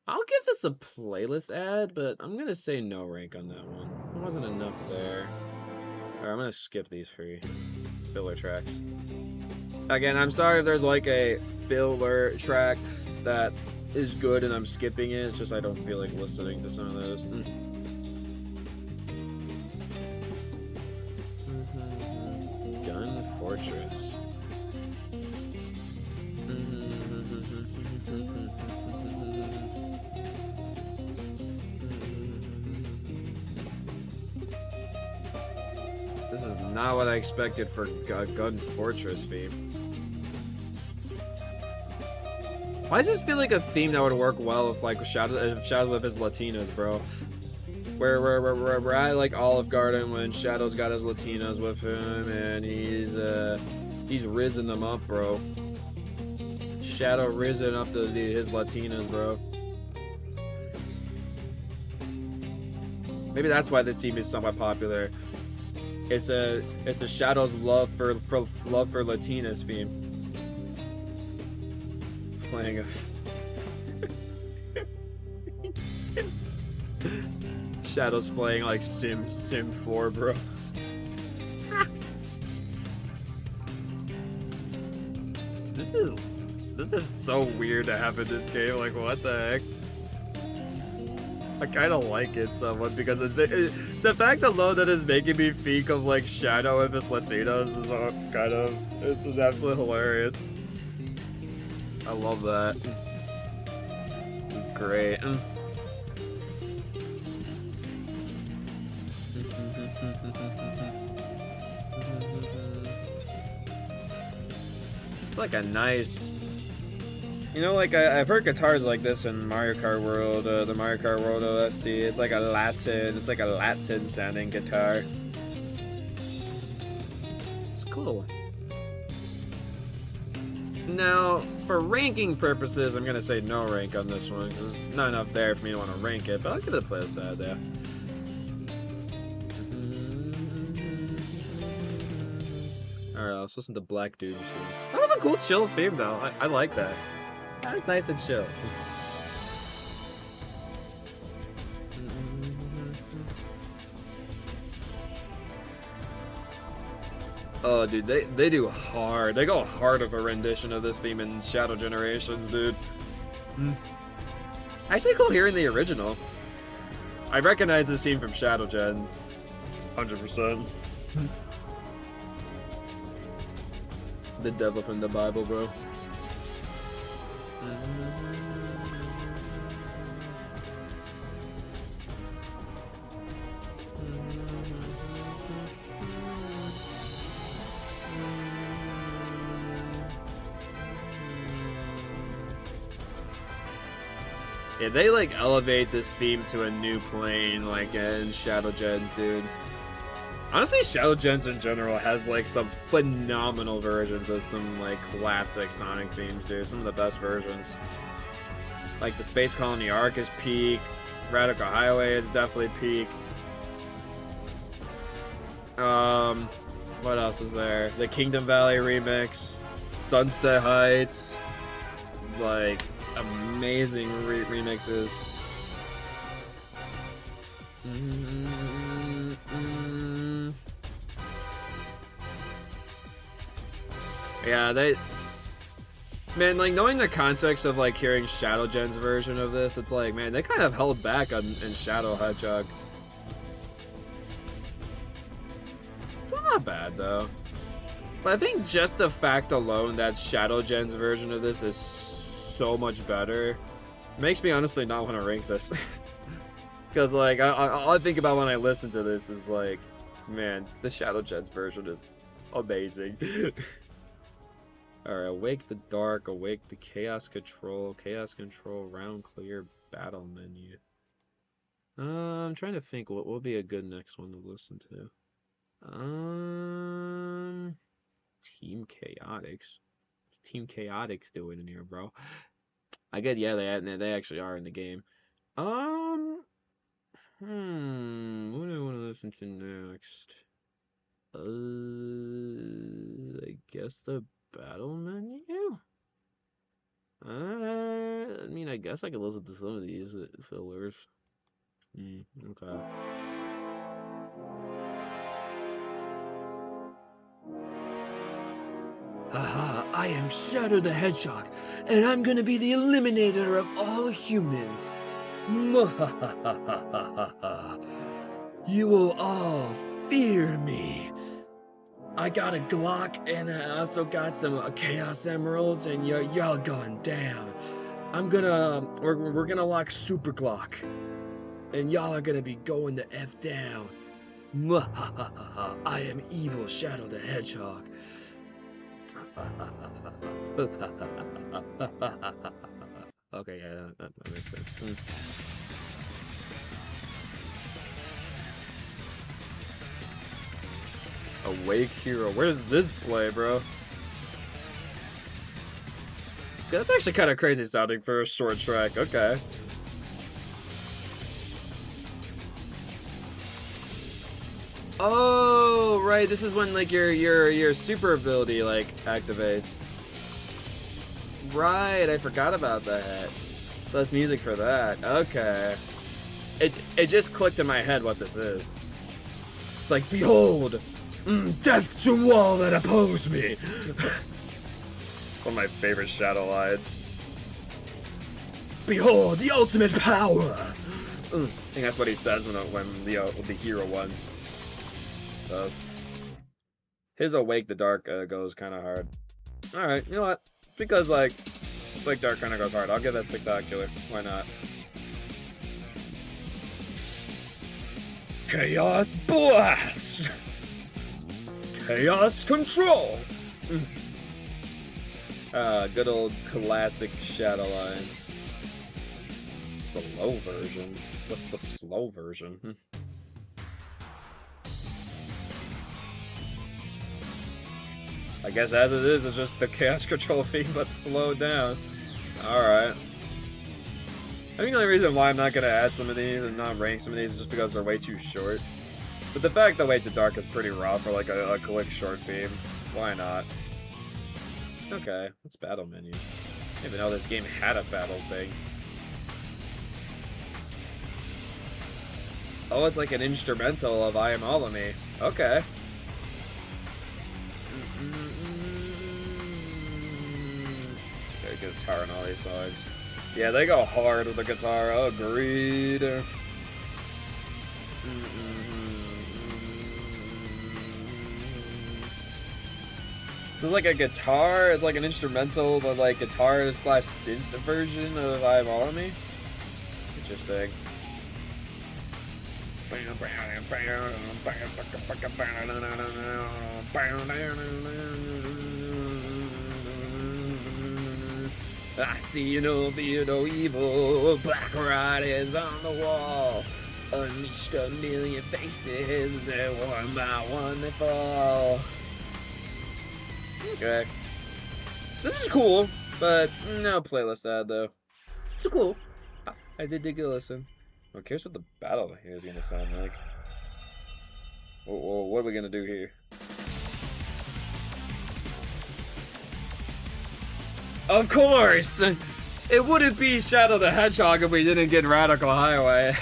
I'll give this a playlist ad, but I'm gonna say no rank on that one. There wasn't enough there. Alright, I'm gonna skip these three filler tracks. Again, I'm sorry if there's like a filler track that is good and I'm skipping it. It's just I don't feel like listening to some of those. Gun Fortress. This is not what I expected for Gun Fortress theme. Why does this feel like a theme that would work well with like Shadow with his Latinas, bro? Where I like Olive Garden when Shadow's got his Latinas with him and he's risen them up, bro. Shadow risen up his Latinas, bro. Maybe that's why this theme is somewhat popular. It's a Shadow's love for Latinas theme. Playing a Shadow's playing like Sim 4, bro. This is so weird to have in this game. Like, what the heck? I kind of like it somewhat because the fact alone that is making me think of like Shadow and his Latinos is is absolutely hilarious. I love that. Great. It's like a nice, you know, like I've heard guitars like this in Mario Kart World, the Mario Kart World OST. It's like a Latin sounding guitar. It's cool. Now, for ranking purposes, I'm gonna say no rank on this one because there's not enough there for me to want to rank it. But I'll give it a playlist ad there. Alright, let's listen to Black Doom. That was a cool chill theme though. I like that. That was nice and chill. Oh, dude, they do hard. They go hard of a rendition of this theme in Shadow Generations, dude. Actually, cool hearing the original. I recognize this theme from Shadow Gen, 100%. The devil from the Bible, bro. Yeah, they like elevate this theme to a new plane, like in Shadow Gens, dude. Honestly, Shadow Gens in general has like some phenomenal versions of some like classic Sonic themes, dude. Some of the best versions. Like the Space Colony Arc is peak. Radical Highway is definitely peak. What else is there? The Kingdom Valley remix, Sunset Heights, like amazing remixes. Yeah, man, like knowing the context of like hearing Shadow Gen's version of this, it's like, man, they kind of held back in Shadow Hedgehog. It's not bad though. But I think just the fact alone that Shadow Gen's version of this is so much better makes me honestly not want to rank this. Because like all I think about when I listen to this is like, man, the Shadow Gen's version is amazing. Alright, Awake the Dark, Awake the Chaos Control, Round Clear, Battle Menu. I'm trying to think what will be a good next one to listen to. Team Chaotix. What's Team Chaotix doing in here, bro? I get, yeah, they actually are in the game. What do I want to listen to next? I guess the battle menu? I mean, I guess I could listen to some of these fillers. Okay. Haha, I am Shadow the Hedgehog, and I'm gonna be the eliminator of all humans. You will all fear me. I got a Glock, and I also got some Chaos Emeralds, and y'all going down. We're gonna lock Super Glock, and y'all are gonna be going the F down. I am evil Shadow the Hedgehog. Okay, yeah, that makes sense. Awake Hero. Where does this play, bro? That's actually kind of crazy sounding for a short track. Okay. Oh, right. This is when like your super ability like activates. Right, I forgot about that. So that's music for that. Okay. It just clicked in my head what this is. It's like, behold, death to all that oppose me. One of my favorite Shadow lines. Behold, the ultimate power. I think that's what he says when the hero won. Does. His Awake the Dark goes kind of hard. All right, you know what? Because like Dark kind of goes hard. I'll give that Spectacular. Why not? Chaos Blast! Chaos Control! Good old classic Shadow line. Slow version? What's the slow version? I guess as it is, it's just the Chaos Control theme, but slowed down. Alright. I think the only reason why I'm not going to add some of these and not rank some of these is just because they're way too short. But the fact that Awake the Dark is pretty raw for like a quick short theme, why not? Okay, what's battle menu? I didn't even know this game had a battle thing. Oh, it's like an instrumental of I Am All of Me. Okay. Got a guitar in all these songs. Yeah, they go hard with the guitar. Agreed. It's like a guitar. It's like an instrumental, but like guitar slash synth version of I Am All of Me. Interesting. I see no fear, no evil. Black writings on the wall. Unleashed a million faces. Then one by one they fall. Okay. This is cool, but no playlist ad though. It's cool. I did dig a listen. Who cares what the battle here is gonna sound like? What are we gonna do here? Of course! It wouldn't be Shadow the Hedgehog if we didn't get Radical Highway.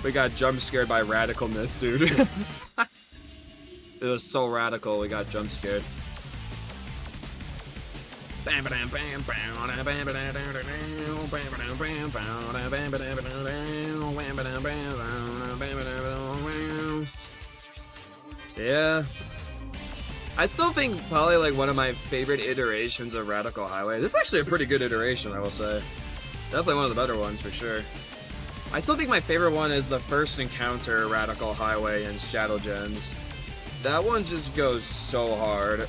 We got jump scared by radicalness, dude. It was so radical, we got jump scared. Yeah. I still think probably like one of my favorite iterations of Radical Highway. This is actually a pretty good iteration, I will say. Definitely one of the better ones for sure. I still think my favorite one is the first encounter Radical Highway in Shadow Gens. That one just goes so hard.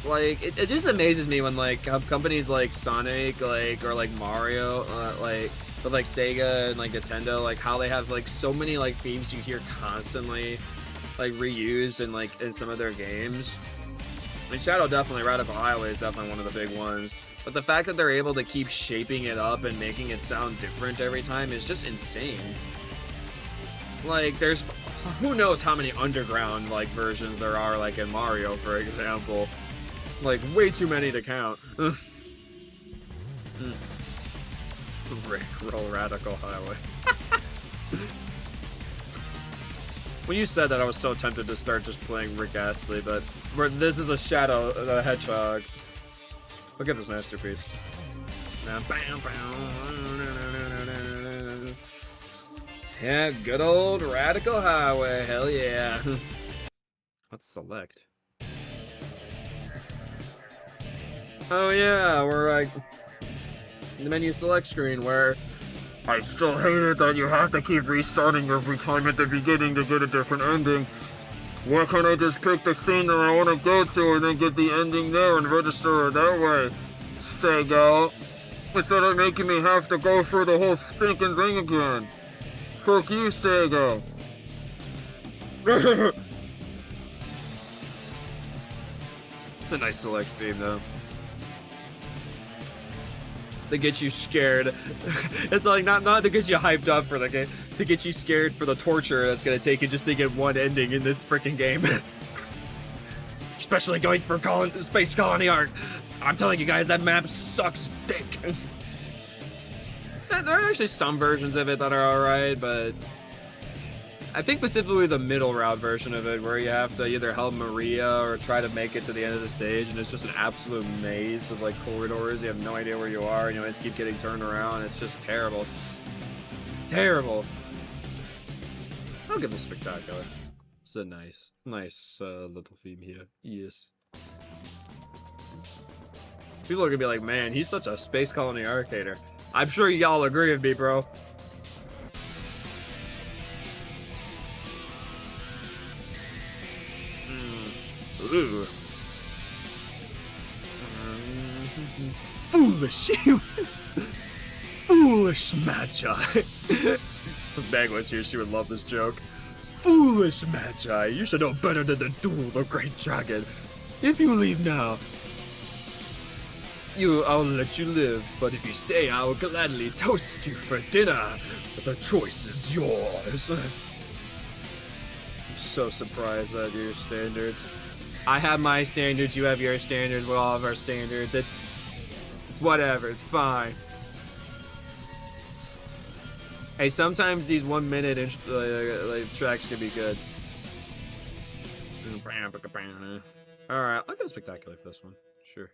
Like it just amazes me when like companies like Sonic or like Mario like with like Sega and like Nintendo, like how they have like so many like themes you hear constantly like reused in like in some of their games. I mean, Shadow definitely, Radical Highway is definitely one of the big ones. But the fact that they're able to keep shaping it up and making it sound different every time is just insane. Like, there's who knows how many underground like versions there are, like in Mario, for example. Like, way too many to count. Rickroll Radical Highway. When you said that, I was so tempted to start just playing Rick Astley, but this is a Shadow, the Hedgehog. Look at this masterpiece. Yeah, good old Radical Highway, hell yeah. Let's select. Oh yeah, we're like the menu select screen where I still hate it that you have to keep restarting every time at the beginning to get a different ending. Why can't I just pick the scene that I want to go to and then get the ending there and register it that way? Sega. Instead of making me have to go through the whole stinking thing again. Fuck you, Sega. It's a nice select theme though. To get you scared. It's like not to get you hyped up for the game, to get you scared for the torture that's gonna take you just to get one ending in this freaking game. Especially going for Space Colony Art. I'm telling you guys, that map sucks dick. There are actually some versions of it that are alright, but I think specifically the middle route version of it, where you have to either help Maria or try to make it to the end of the stage, and it's just an absolute maze of like corridors. You have no idea where you are, and you always keep getting turned around. It's just terrible. Terrible. I'll give it spectacular. It's a nice little theme here. Yes. People are gonna be like, man, he's such a Space Colony arcader. I'm sure y'all agree with me, bro. Ooh. Foolish humans. Foolish magi. If Meg was here, she would love this joke. Foolish magi, you should know better than to duel the great dragon. If you leave now, I'll let you live, but if you stay, I will gladly toast you for dinner. But the choice is yours. I'm so surprised at your standards. I have my standards, you have your standards, we all have our standards. It's whatever, it's fine. Hey, sometimes these 1 minute like tracks can be good. Alright, I'll go spectacular for this one. Sure.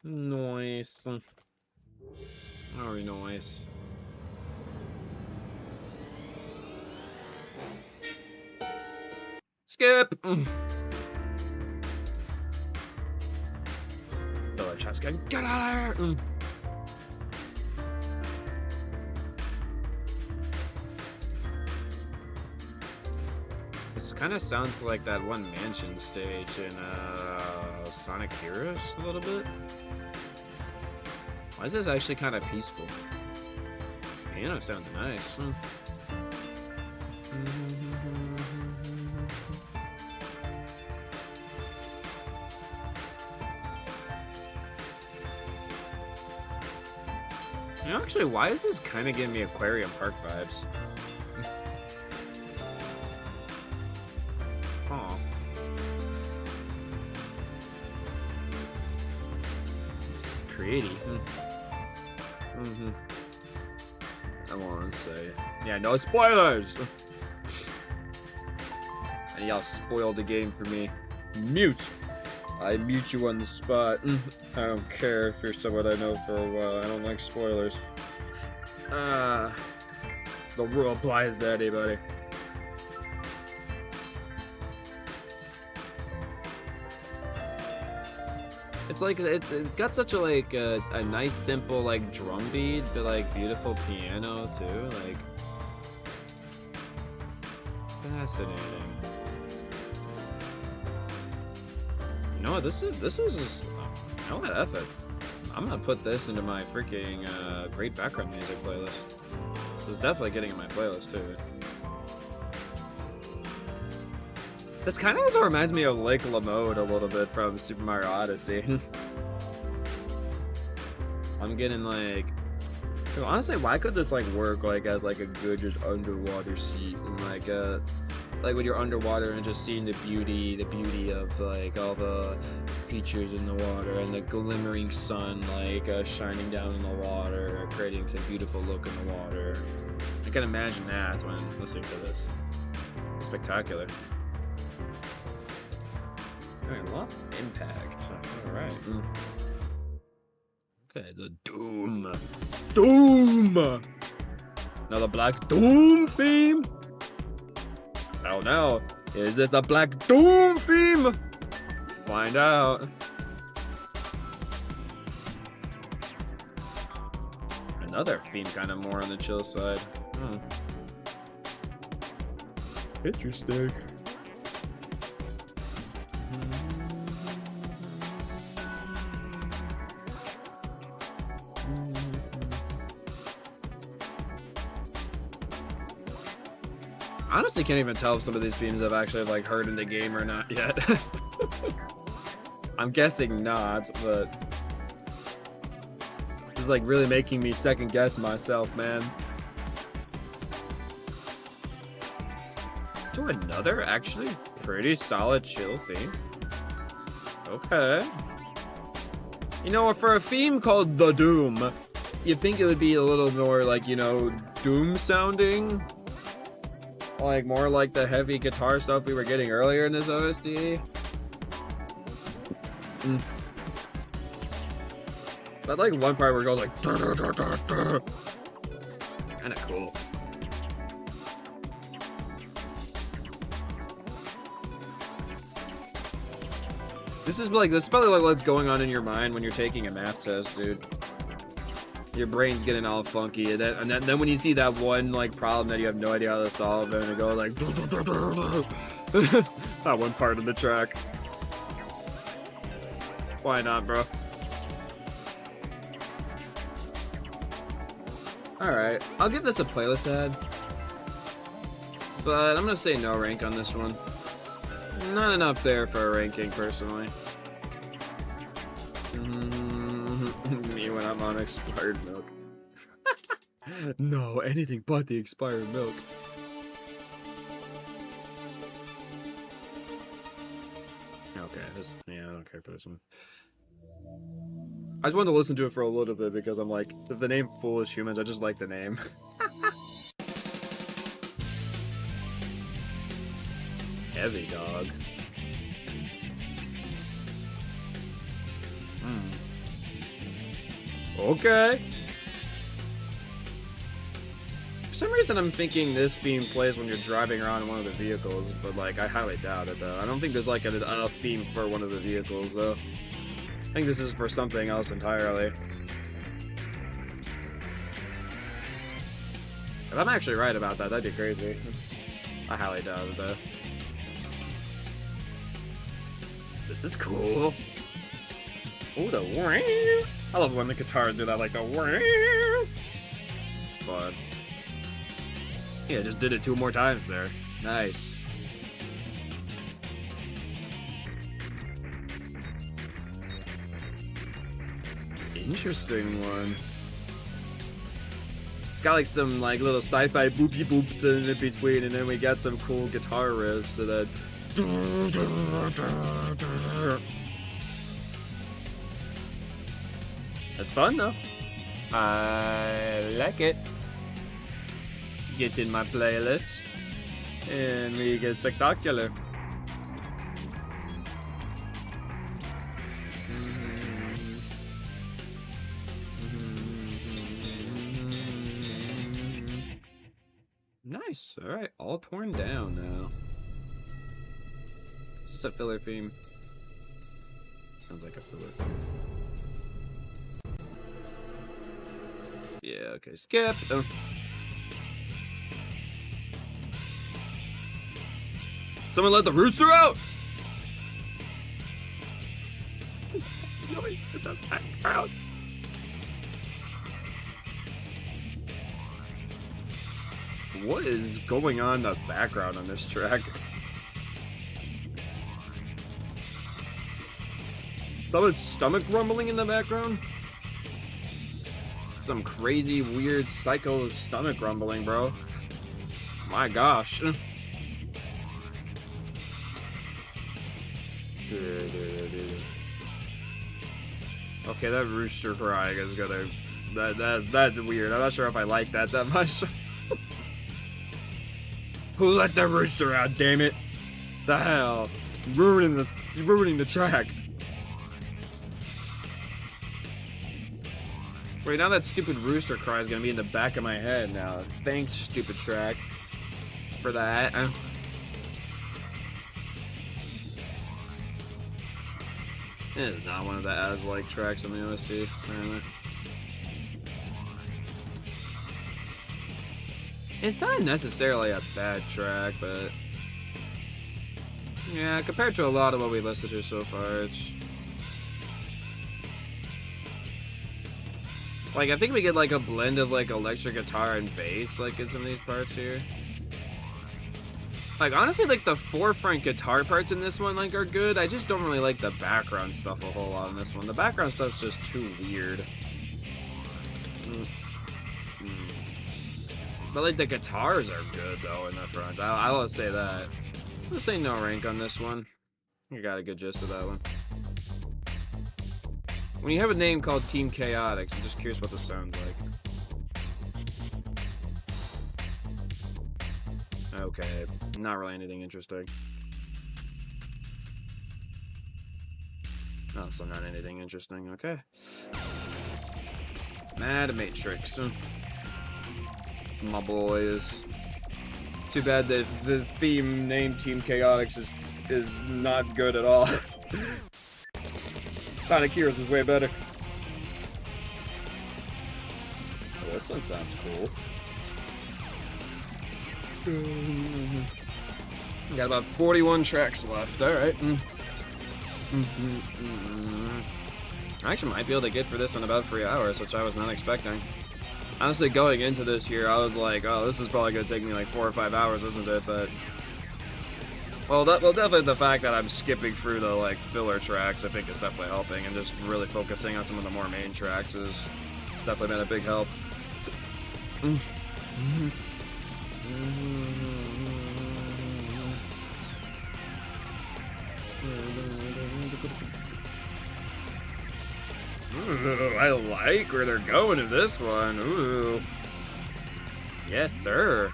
Nice. Very nice. Skip! The chest gun, get out of here! This kind of sounds like that one mansion stage in Sonic Heroes a little bit. Why is this actually kind of peaceful? Piano sounds nice. You know, actually, why is this kind of giving me Aquarium Park vibes? Oh. It's pretty. I want to say. Yeah, no spoilers! And y'all spoiled the game for me. Mute! I mute you on the spot. I don't care if you're someone I know for a while. I don't like spoilers. The rule applies to anybody. It's like it's got such a like a nice simple like drum beat, but like beautiful piano too. Like fascinating. You know what, this is, you know what, F it. I'm gonna put this into my freaking great background music playlist. This is definitely getting in my playlist too. This kind of also reminds me of Lake LaMode a little bit from Super Mario Odyssey. I'm getting like, so honestly, why could this like work like as like a good just underwater seat and like when you're underwater and just seeing the beauty of like all the creatures in the water and the glimmering sun like shining down in the water, creating some beautiful look in the water. I can imagine that when listening to this. Spectacular. Alright, Lost Impact. Alright. Okay, the Doom. Doom! Another Black Doom theme? Oh no. Is this a Black Doom theme? Find out. Another theme kind of more on the chill side. Interesting. Honestly, can't even tell if some of these themes I've actually like heard in the game or not yet. I'm guessing not, but it's like really making me second guess myself, man. To another actually pretty solid chill theme. Okay. You know, for a theme called The Doom, you'd think it would be a little more like, you know, doom sounding. Like more like the heavy guitar stuff we were getting earlier in this OST. But like one part where it goes like dur, dur, dur, dur, dur. It's kind of cool. This is probably like what's going on in your mind when you're taking a math test, dude. Your brain's getting all funky, and then when you see that one like problem that you have no idea how to solve, and it goes like that one part of the track. Why not, bro? All right, I'll give this a playlist ad, but I'm gonna say no rank on this one. Not enough there for a ranking, personally. Me when I'm on expired milk. No, anything but the expired milk. Okay, yeah, I don't care for this one. I just wanted to listen to it for a little bit because I'm like, if the name Foolish Humans, I just like the name. Heavy dog. Okay. For some reason I'm thinking this theme plays when you're driving around in one of the vehicles, but like I highly doubt it though. I don't think there's like a theme for one of the vehicles though. I think this is for something else entirely. If I'm actually right about that, that'd be crazy. I highly doubt it though. This is cool. Oh, the wow. I love when the guitars do that, like the wow. It's fun. Yeah, just did it 2 more times there. Nice. Interesting one. It's got like some like little sci-fi boopy boops in between, and then we got some cool guitar riffs, so that. That's fun though. I like it. Get in my playlist, and we get spectacular. Nice. All right, all torn down now. Is this a filler theme? Sounds like a filler theme. Yeah, okay, skip. Oh. Someone let the rooster out! noise in the background. What is going on in the background on this track? Someone's stomach rumbling in the background? Some crazy, weird, psycho stomach rumbling, bro. My gosh. Okay, that rooster crying is gonna... That's weird. I'm not sure if I like that much. Who let the rooster out, damn it? The hell? Ruining the track. Wait, now that stupid rooster cry is gonna be in the back of my head now. Thanks, stupid track, for that. This is not one of the as-like tracks on the OST, apparently. It's not necessarily a bad track, but... yeah, compared to a lot of what we listened to so far, it's... like, I think we get, like, a blend of, like, electric guitar and bass, like, in some of these parts here. Like, honestly, like, the forefront guitar parts in this one, like, are good. I just don't really like the background stuff a whole lot in this one. The background stuff's just too weird. But, like, the guitars are good, though, in the front. I will say that. Let's say no rank on this one. You got a good gist of that one. When you have a name called Team Chaotix, I'm just curious what this sounds like. Okay, not really anything interesting. Also not anything interesting, okay. Mad Matrix. My boys. Too bad that the theme named Team Chaotix is not good at all. SATANIC is way better. Oh, this one sounds cool. Got about 41 tracks left. Alright. I actually might be able to get for this in about 3 hours, which I was not expecting. Honestly, going into this here, I was like, oh, this is probably going to take me like 4 or 5 hours, isn't it? But... well, definitely the fact that I'm skipping through the, like, filler tracks, I think is definitely helping, and just really focusing on some of the more main tracks is definitely been a big help. Ooh, I like where they're going in this one. Ooh. Yes, sir.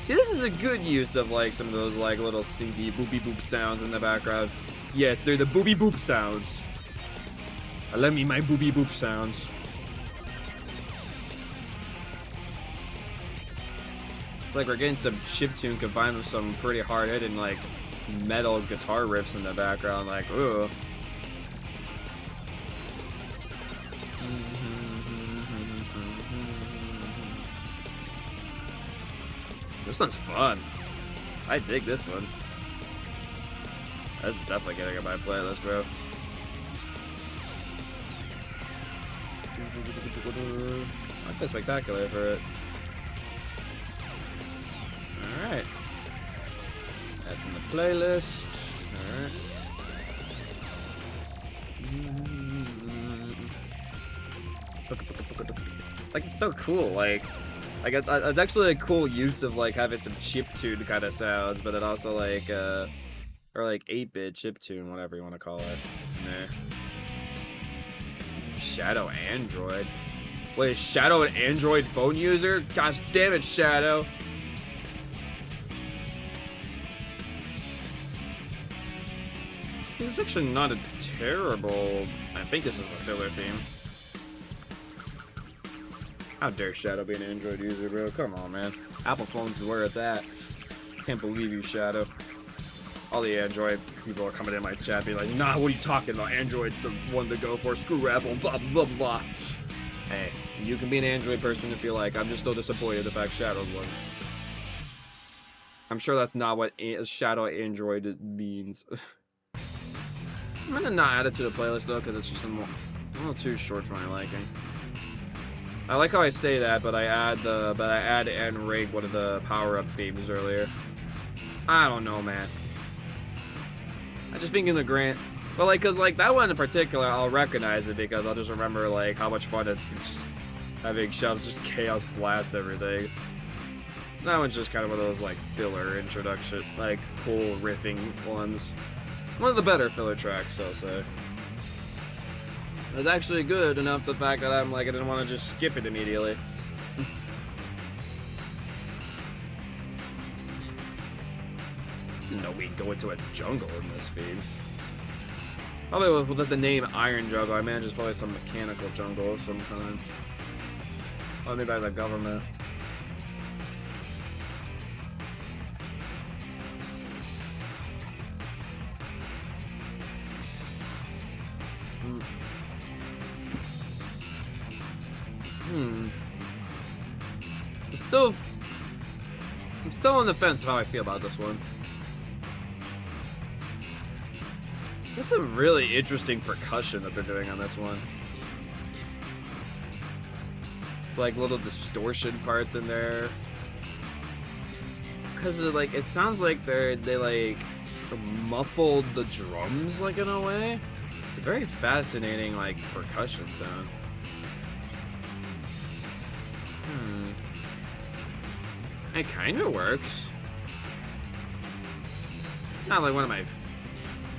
See, this is a good use of, like, some of those, like, little CD boopy boop sounds in the background. Yes, they're the boopy boop sounds. Let me my boopy boop sounds. It's like we're getting some chiptune combined with some pretty hard-hitting, like, metal guitar riffs in the background. Like, ooh. This one's fun. I dig this one. This is definitely getting on my playlist, bro. I feel spectacular for it. Alright. That's in the playlist. Alright. Like, it's so cool, like it's actually a cool use of, like, having some chiptune kind of sounds, but it also, like, or, like, 8-bit chiptune, whatever you want to call it. Nah. Shadow Android? Wait, is Shadow an Android phone user? Gosh damn it, Shadow! It's actually not a terrible... I think this is a filler theme. How dare Shadow be an Android user, bro? Come on, man. Apple phones is where it's at. Can't believe you, Shadow. All the Android people are coming in my chat being like, nah, what are you talking about? Android's the one to go for. Screw Apple, blah, blah, blah. Hey, you can be an Android person if you like. I'm just still disappointed the fact Shadow's one. I'm sure that's not what Shadow Android means. I'm gonna not add it to the playlist though, because it's just it's a little too short for my liking. I like how I say that, but I add and rig one of the power-up themes earlier. I don't know, man. I just think in the grant, but like, cause like that one in particular, I'll recognize it because I'll just remember like how much fun it's just having Shell just chaos blast everything. That one's just kind of one of those like filler introduction, like cool riffing ones. One of the better filler tracks, I'll say. It was actually good enough, the fact that I'm like, I didn't want to just skip it immediately. No, we go into a jungle in this feed. Probably with the name Iron Jungle, I imagine it's probably some mechanical jungle of some kind. Oh, maybe by the government. I'm still on the fence of how I feel about this one. There's some really interesting percussion that they're doing on this one. It's like little distortion parts in there. Cause of like, it sounds like they like muffled the drums like in a way. It's a very fascinating like percussion sound. It kind of works. Not like one of my.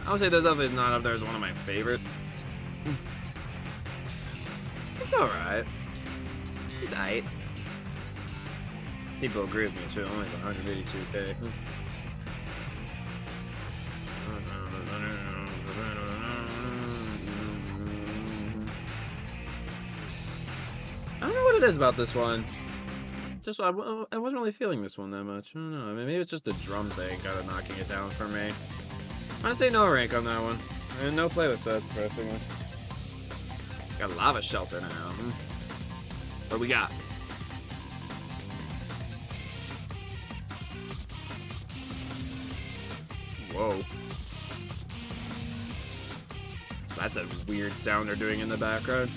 I would say this stuff is not up there as one of my favorites. It's alright. It's aight. People agree with me too. Only 182k. I don't know what it is about this one. Just I wasn't really feeling this one that much. I don't know. I mean, maybe it's just the drum thing kind of knocking it down for me. I'm gonna say no rank on that one, and no playlist sets, personally. Got Lava Shelter now. What do we got? Whoa. That's a weird sound they're doing in the background.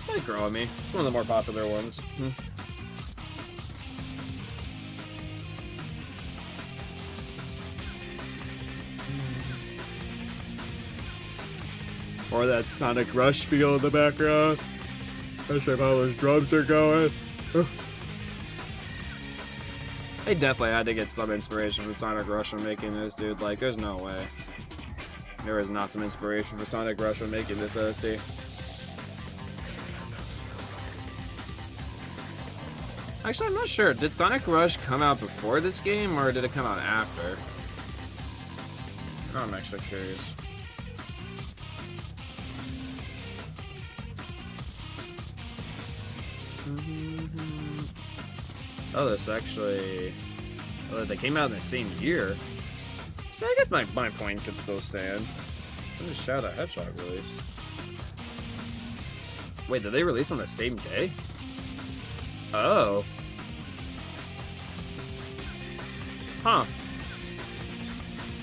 Might grow on me. It's one of the more popular ones. Or that Sonic Rush feel in the background. Especially how those drums are going. I definitely had to get some inspiration from Sonic Rush when making this, dude. Like, there's no way. There is not some inspiration for Sonic Rush when making this OST. Actually, I'm not sure. Did Sonic Rush come out before this game, or did it come out after? Oh, I'm actually curious. Oh, this actually... Oh, they came out in the same year. So I guess my point could still stand. When did Shadow Hedgehog release? Wait, did they release on the same day? Oh. Huh.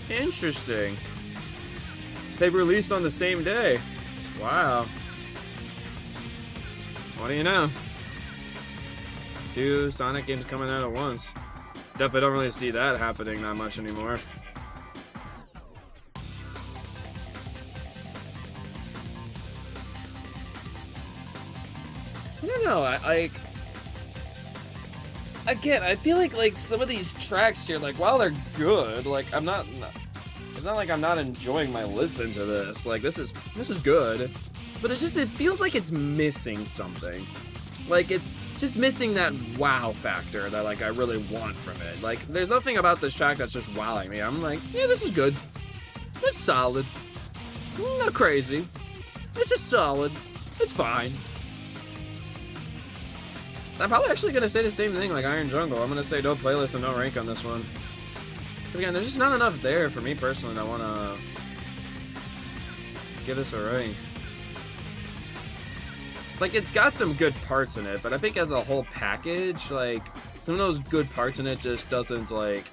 Interesting. They released on the same day. Wow. What do you know? 2 Sonic games coming out at once. Definitely don't really see that happening that much anymore. I don't know, again, I feel like some of these tracks here, like, while they're good, like, it's not like I'm not enjoying my listen to this. Like, this is good, but it feels like it's missing something. Like, it's just missing that wow factor that, like, I really want from it. Like, there's nothing about this track that's just wowing me. I'm like, yeah, this is good. This is solid. Not crazy. It's just solid. It's fine. I'm probably actually going to say the same thing like Iron Jungle. I'm going to say no playlist and no rank on this one. Again, there's just not enough there for me personally that I want to give this a rank. Like, it's got some good parts in it, but I think as a whole package, like, some of those good parts in it just doesn't like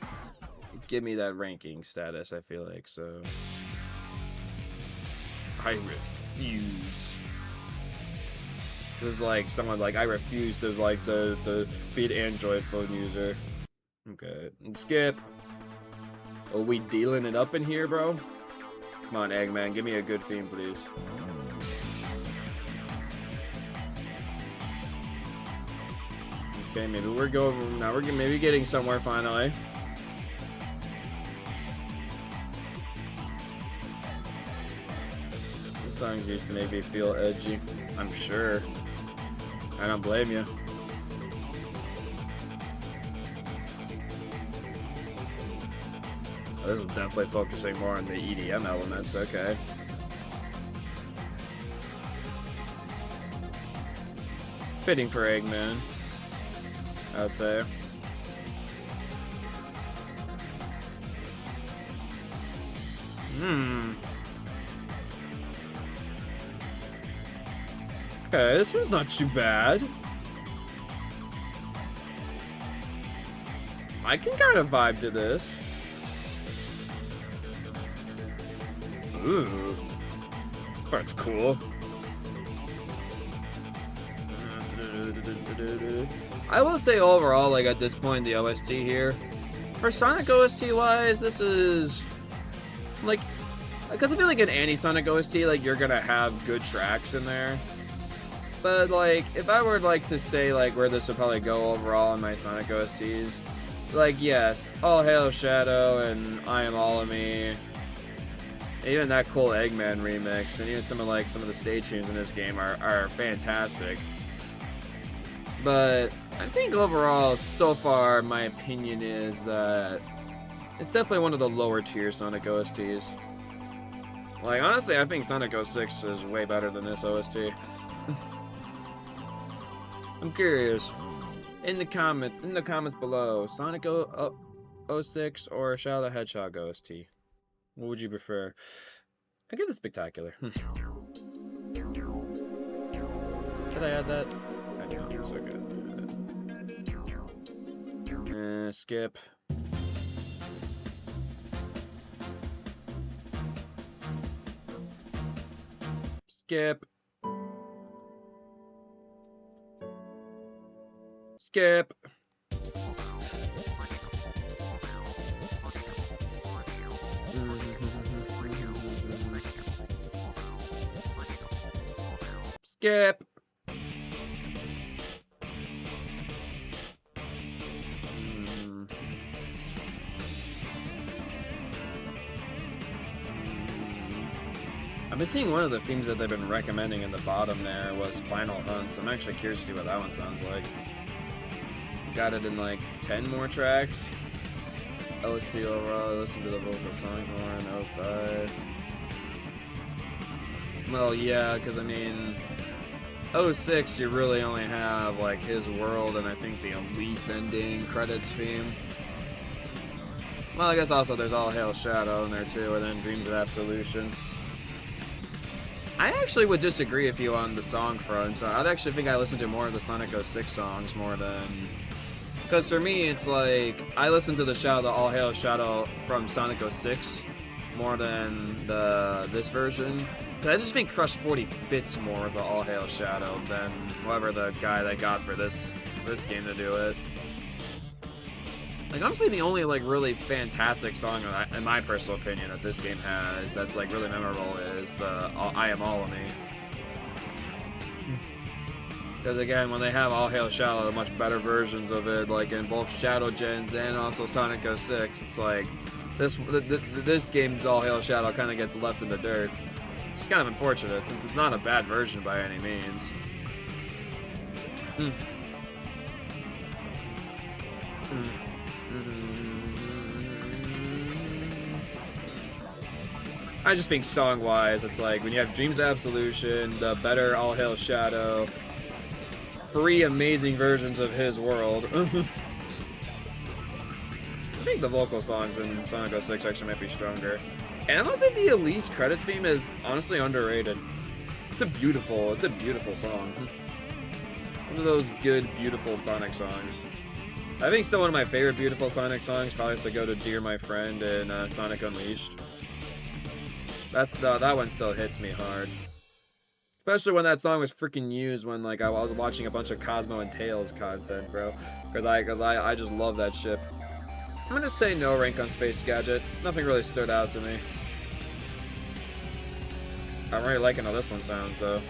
give me that ranking status, I feel like. So I refuse. This is like someone like, I refuse to like the beat Android phone user. Okay, and skip. Are we dealing it up in here, bro? Come on, Eggman, give me a good theme, please. Okay, maybe we're going now. We're maybe getting somewhere finally. These songs used to make me feel edgy. I'm sure. I don't blame you. Oh, this is definitely focusing more on the EDM elements. Okay. Fitting for Eggman, I would say. Okay, this one's not too bad. I can kind of vibe to this. Ooh. This part's cool. I will say overall, like at this point, the OST here, for Sonic OST wise, this is like, because I feel like an anti-Sonic OST, like you're gonna have good tracks in there. But like, if I were like to say like where this would probably go overall in my Sonic OSTs, like yes, All Hail Shadow and I Am All of Me, even that cool Eggman remix, and even some of the stage tunes in this game are fantastic. But I think overall, so far, my opinion is that it's definitely one of the lower tier Sonic OSTs. Like, honestly, I think Sonic 06 is way better than this OST. I'm curious. In the comments below, Sonic 06 or Shadow the Hedgehog OST? What would you prefer? I give it spectacular. Did I add that? I know, it's okay. Skip. Skip. Skip. Skip. I've been seeing one of the themes that they've been recommending in the bottom there was Final Hunt, so I'm actually curious to see what that one sounds like. Got it in like 10 more tracks. OST overall, listen to the vocal songs more in 05. Well, yeah, because I mean, 06 you really only have like His World and I think the Elise ending credits theme. Well, I guess also there's All Hail Shadow in there too, and then Dreams of Absolution. I actually would disagree with you on the song front. I'd actually think I listen to more of the Sonic 06 songs more than... Because for me, it's like, I listen to the All Hail Shadow from Sonic 06 more than this version. Because I just think Crush 40 fits more with the All Hail Shadow than whoever the guy they got for this game to do it. Like, honestly, the only, like, really fantastic song, in my personal opinion, that this game has that's, like, really memorable is the I Am All of Me. Because, again, when they have All Hail Shadow, much better versions of it, like, in both Shadow Gens and also Sonic 06, it's like, this game's All Hail Shadow kind of gets left in the dirt. It's kind of unfortunate, since it's not a bad version by any means. I just think song-wise, it's like when you have Dreams of Absolution, the better All Hail Shadow, 3 amazing versions of His World. I think the vocal songs in Sonic 06 actually might be stronger. And honestly, the Elise credits theme is honestly underrated. It's a beautiful song. One of those good, beautiful Sonic songs. I think still one of my favorite beautiful Sonic songs probably has to go to Dear My Friend and Sonic Unleashed. That one still hits me hard. Especially when that song was freaking used when like I was watching a bunch of Cosmo and Tails content, bro. Cause I just love that ship. I'm gonna say no rank on Space Gadget. Nothing really stood out to me. I'm really liking how this one sounds though.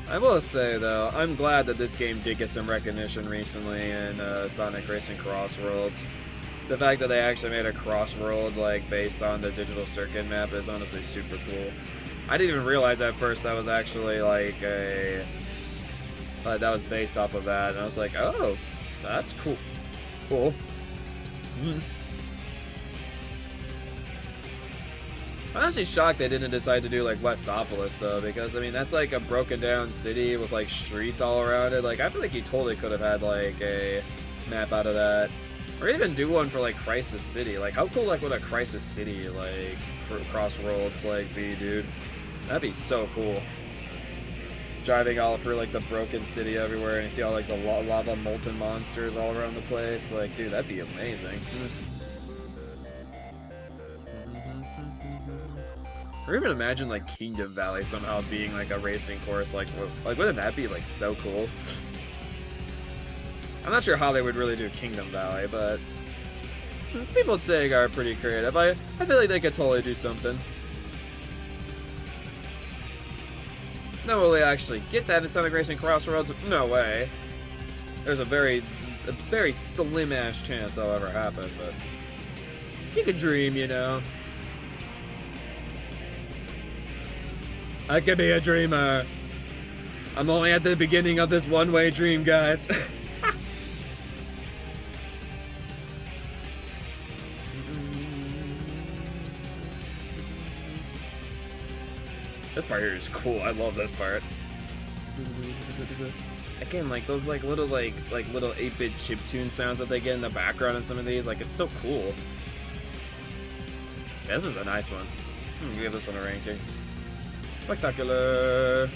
I will say though, I'm glad that this game did get some recognition recently in Sonic Racing Crossworlds. The fact that they actually made a Crossworld like based on the digital circuit map is honestly super cool. I didn't even realize at first that was actually like a that was based off of that, and I was like, oh, that's cool. Cool. I'm honestly shocked they didn't decide to do like Westopolis though, because I mean that's like a broken down city with like streets all around it. Like I feel like you totally could have had like a map out of that, or even do one for like Crisis City. Like how cool like would a Crisis City like Crossworlds like be, dude? That'd be so cool. Driving all through like the broken city everywhere, and you see all like the lava molten monsters all around the place. Like, dude, that'd be amazing. Or even imagine like Kingdom Valley somehow being like a racing course. Like wouldn't that be like so cool? I'm not sure how they would really do Kingdom Valley, but people at Sega are pretty creative. I feel like they could totally do something. No, will they actually get that in Sonic Racing Crossroads? No way. There's a very slim ass chance that'll ever happen, but you could dream, you know. I could be a dreamer. I'm only at the beginning of this one-way dream, guys. This part here is cool. I love this part. Again, like those like little 8-bit chiptune sounds that they get in the background in some of these, like it's so cool. Yeah, this is a nice one. I'm gonna give this one a ranking. Spectacular.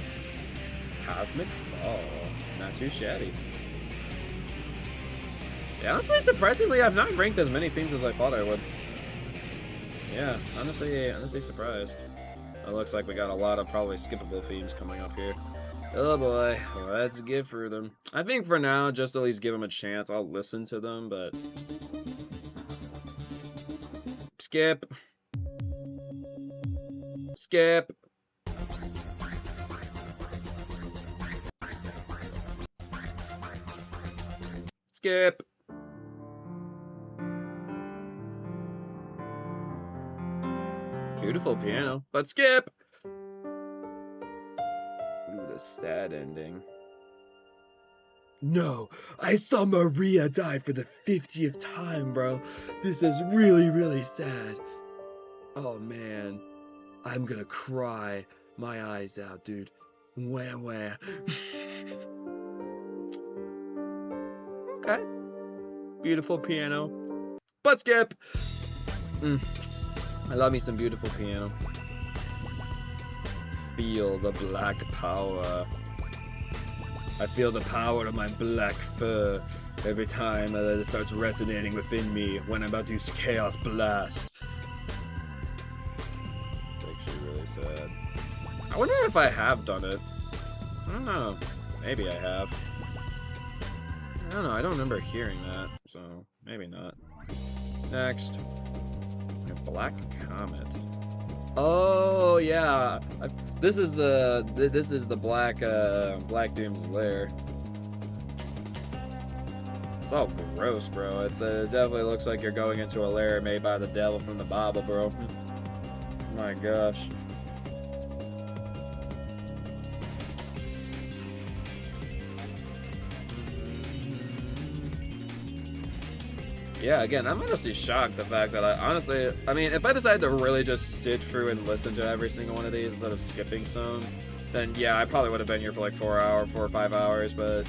Cosmic Fall. Not too shabby. Yeah, honestly, surprisingly, I've not ranked as many themes as I thought I would. Yeah, honestly surprised. It looks like we got a lot of probably skippable themes coming up here. Oh boy, let's get through them. I think for now, just at least give them a chance. I'll listen to them, but... Skip. Skip. Skip. Beautiful piano, but skip. Ooh, the sad ending. No, I saw Maria die for the 50th time, bro. This is really, really sad. Oh man, I'm gonna cry my eyes out, dude. Wah wah. Okay. Beautiful piano, but skip. I love me some beautiful piano. Feel the black power. I feel the power of my black fur every time that it starts resonating within me when I'm about to use Chaos Blast. It's actually really sad. I wonder if I have done it. I don't know. Maybe I have. I don't know. I don't remember hearing that, so maybe not. Next. Black Comet. Oh yeah, this is the Black Doom's lair. It's all gross, bro. It definitely looks like you're going into a lair made by the devil from the Bible, bro. My gosh. Yeah, again, I'm honestly shocked the fact that I mean, if I decided to really just sit through and listen to every single one of these instead of skipping some, then yeah, I probably would have been here for like 4 or 5 hours, but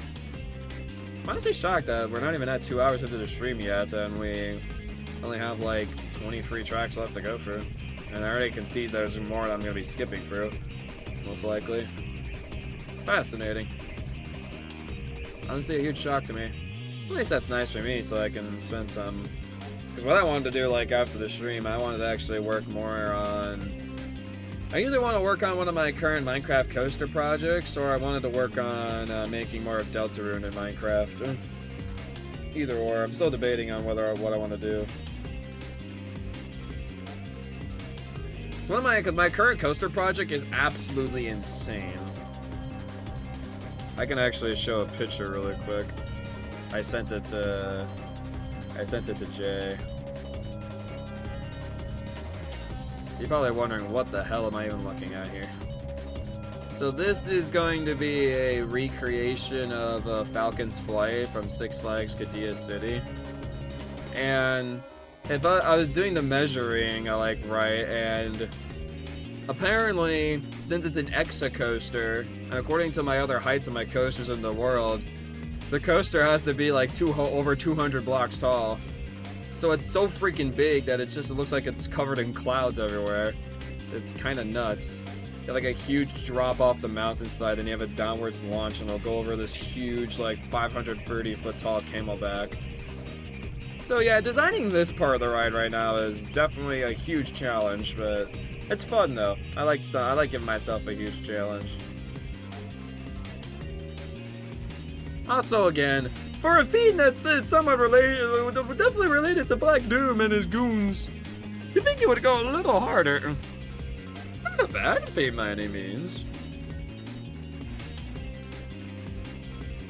I'm honestly shocked that we're not even at 2 hours into the stream yet, and we Only have like 23 tracks left to go through. And I already can see there's more that I'm going to be skipping through. Most likely. Fascinating. Honestly, a huge shock to me. At least that's nice for me, so I can spend some... Because what I wanted to do, like, after the stream, I wanted to actually work more on... I either want to work on one of my current Minecraft coaster projects, or I wanted to work on making more of Deltarune in Minecraft. Either or. I'm still debating on what I want to do. So because my current coaster project is absolutely insane. I can actually show a picture really quick. I sent it to Jay. You're probably wondering what the hell am I even looking at here. So this is going to be a recreation of Falcon's Flight from Six Flags Qiddiya City. And if I was doing the measuring, right, and apparently, since it's an EXA coaster, and according to my other heights of my coasters in the world, the coaster has to be like over 200 blocks tall. So it's so freaking big that it looks like it's covered in clouds everywhere. It's kind of nuts. You have like a huge drop off the mountainside, and you have a downwards launch, and it'll go over this huge, like 530-foot tall camelback. So yeah, designing this part of the ride right now is definitely a huge challenge, but it's fun though. I like giving myself a huge challenge. Also, again, for a theme that's somewhat related, definitely related to Black Doom and his goons, you think it would go a little harder. Not a bad theme by any means.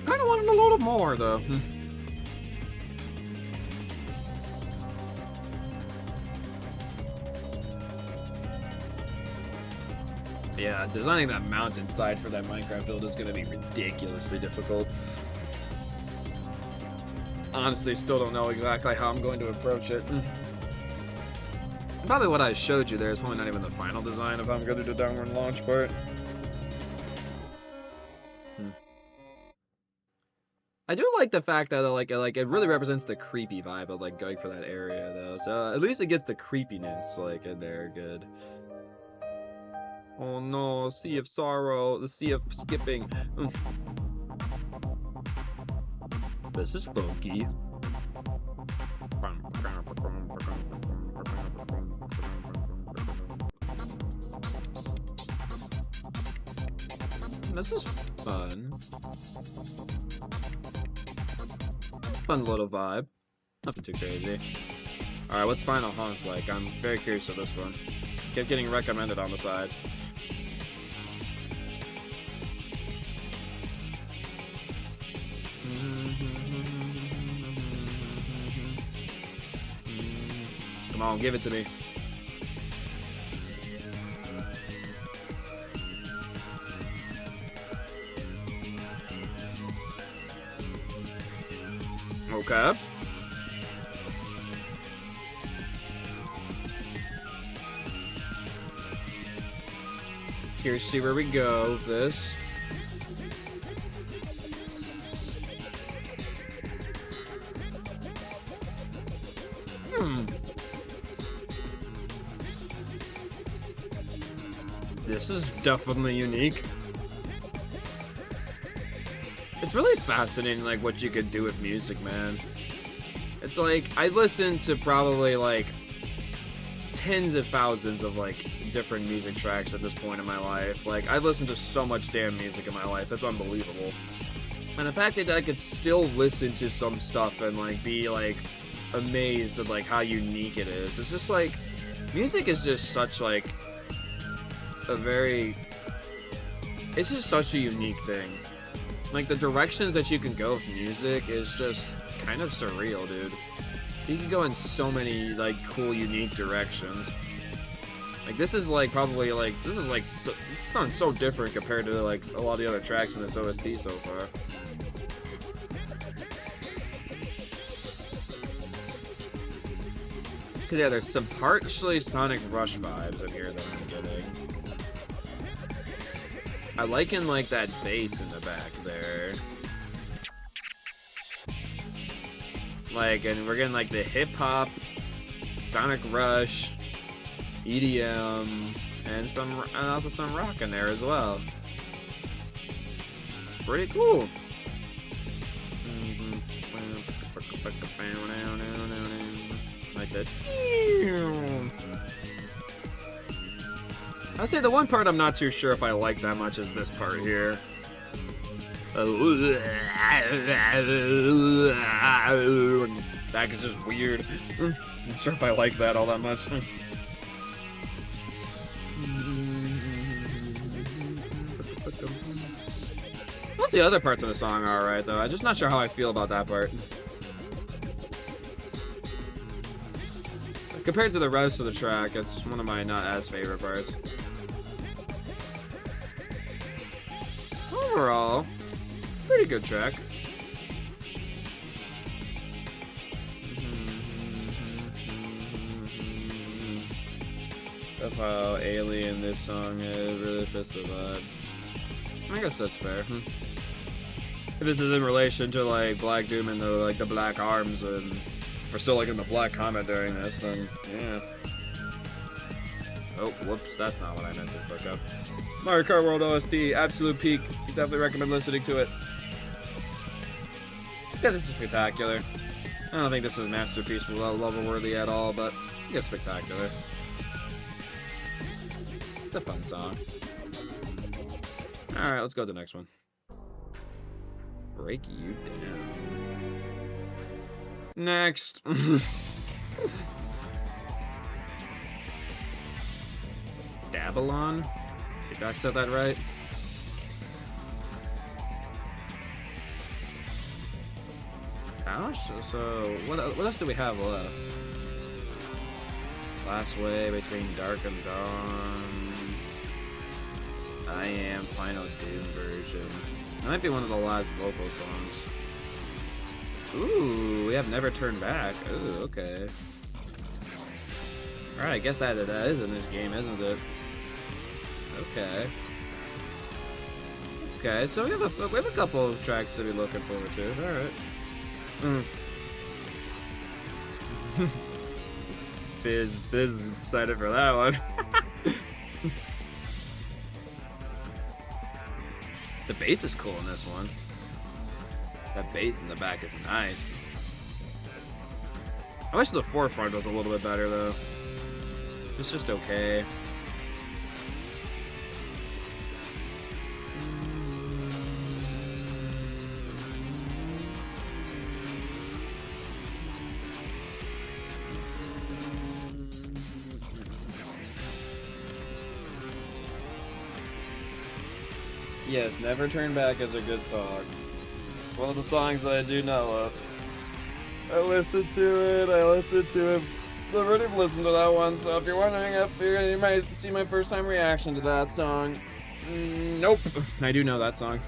Kinda wanted a little more though. Yeah, designing that mountainside for that Minecraft build is going to be ridiculously difficult. Honestly, still don't know exactly how I'm going to approach it. Probably what I showed you there is probably not even the final design of how I'm going to do the downward launch part. I do like the fact that it really represents the creepy vibe of like going for that area though. So at least it gets the creepiness like in there good. Oh no, Sea of Sorrow, the Sea of Skipping. This is funky. This is fun. Fun little vibe. Nothing too crazy. Alright, what's Final Haunt like? I'm very curious of this one. Kept getting recommended on the side. Come on, give it to me. Okay. Here's see where we go with this. This is definitely unique. It's really fascinating, like, what you could do with music, man. It's like, I listen to probably, like, tens of thousands of, like, different music tracks at this point in my life. Like, I've listened to so much damn music in my life. It's unbelievable. And the fact that I could still listen to some stuff and, like, be, like, amazed at, like, how unique it is. It's just, like, music is just such, like, it's just such a unique thing. Like, the directions that you can go with music is just kind of surreal, dude. You can go in so many, like, cool, unique directions. Like, this is, like, probably, like, this sounds so different compared to, like, a lot of the other tracks in this OST so far. Because, yeah, there's some partially Sonic Rush vibes in here that I'm getting. I liken, like, that bass in the back there. Like, and we're getting, like, the hip-hop Sonic Rush, EDM, and also some rock in there as well. Pretty cool. Like that. I'd say the one part I'm not too sure if I like that much is this part here. That is just weird. I'm not sure if I like that all that much. Most of the other parts of the song are alright though. I'm just not sure how I feel about that part. Compared to the rest of the track, it's one of my not as favorite parts. Overall, pretty good track. Of how alien this song is, really fits the vibe. I guess that's fair. If this is in relation to like Black Doom and the Black Arms, and we're still like in the Black Comet during this, then yeah. Oh, whoops, that's not what I meant to look up. Mario Kart World OST, absolute peak. You definitely recommend listening to it. Yeah, this is spectacular. I don't think this is a masterpiece level worthy at all, but it's spectacular. It's a fun song. Alright, let's go to the next one. Break You Down. Next. Babylon? Did I say that right? Gosh, so what else do we have left? Last Way, Between Dark and Dawn. I Am, Final Doom version. That might be one of the last vocal songs. Ooh, we have Never Turn Back. Ooh, okay. Alright, I guess that is in this game, isn't it? Okay. Okay, so we have a couple of tracks to be looking forward to. Alright. Fizz is excited for that one. The bass is cool in this one. That bass in the back is nice. I wish the forefront was a little bit better though. It's just okay. Yes, Never Turn Back is a good song. One of the songs that I do know of. I listened to it. I've already listened to that one, so if you're wondering if you might see my first time reaction to that song. Nope. I do know that song.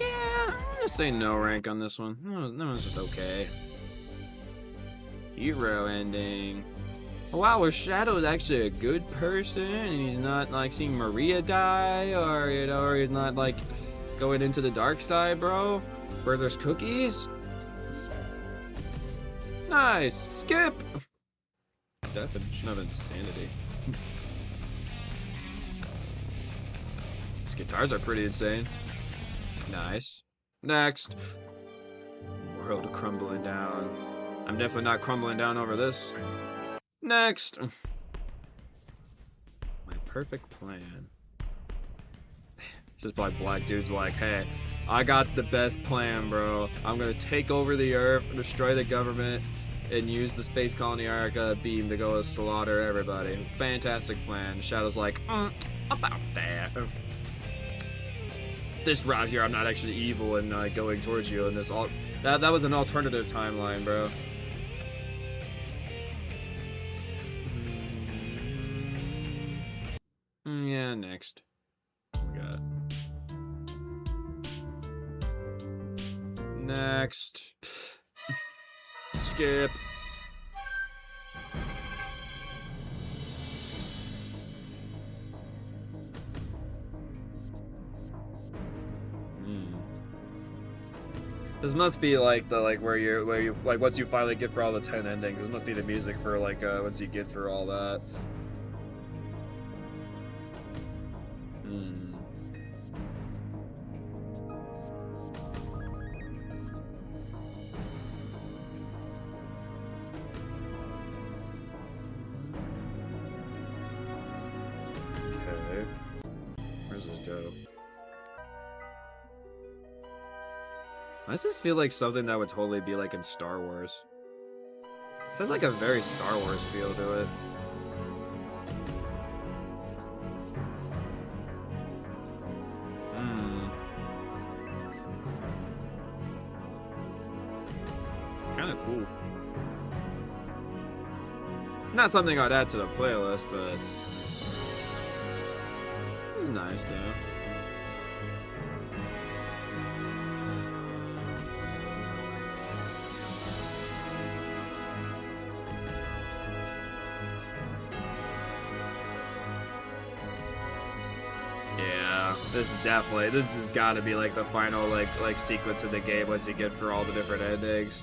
Yeah, I'm gonna say no rank on this one. That one's just okay. Hero ending. Wow, where Shadow's actually a good person, and he's not like seeing Maria die, or or he's not like going into the dark side, bro. Where there's cookies. Nice. Skip. Definition of insanity. These guitars are pretty insane. Nice. Next. World crumbling down. I'm definitely not crumbling down over this. Next. My Perfect Plan. This is probably Black Dude's like, hey, I got the best plan, bro. I'm gonna take over the Earth, destroy the government, and use the space colony Arca beam to go slaughter everybody. Fantastic plan. Shadow's like, about that. This route here, I'm not actually evil and going towards you. And that was an alternative timeline, bro. Yeah, next. What we got? Next. Skip. This must be like the where you like once you finally get for all the 10 endings. This must be the music for like once you get for all that. Hmm. Okay. Where's this go? Why does this feel like something that would totally be like in Star Wars? It has like a very Star Wars feel to it. Kind of cool. Not something I'd add to the playlist, but this is nice though. This has got to be like the final like sequence of the game once you get for all the different endings,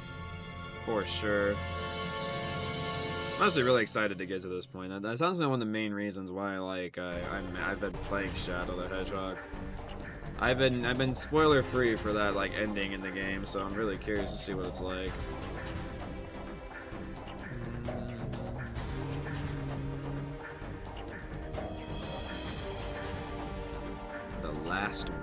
for sure. I'm honestly really excited to get to this point. That sounds like one of the main reasons why I've been playing Shadow the Hedgehog. I've been spoiler free for that like ending in the game, so I'm really curious to see what it's like. Last way.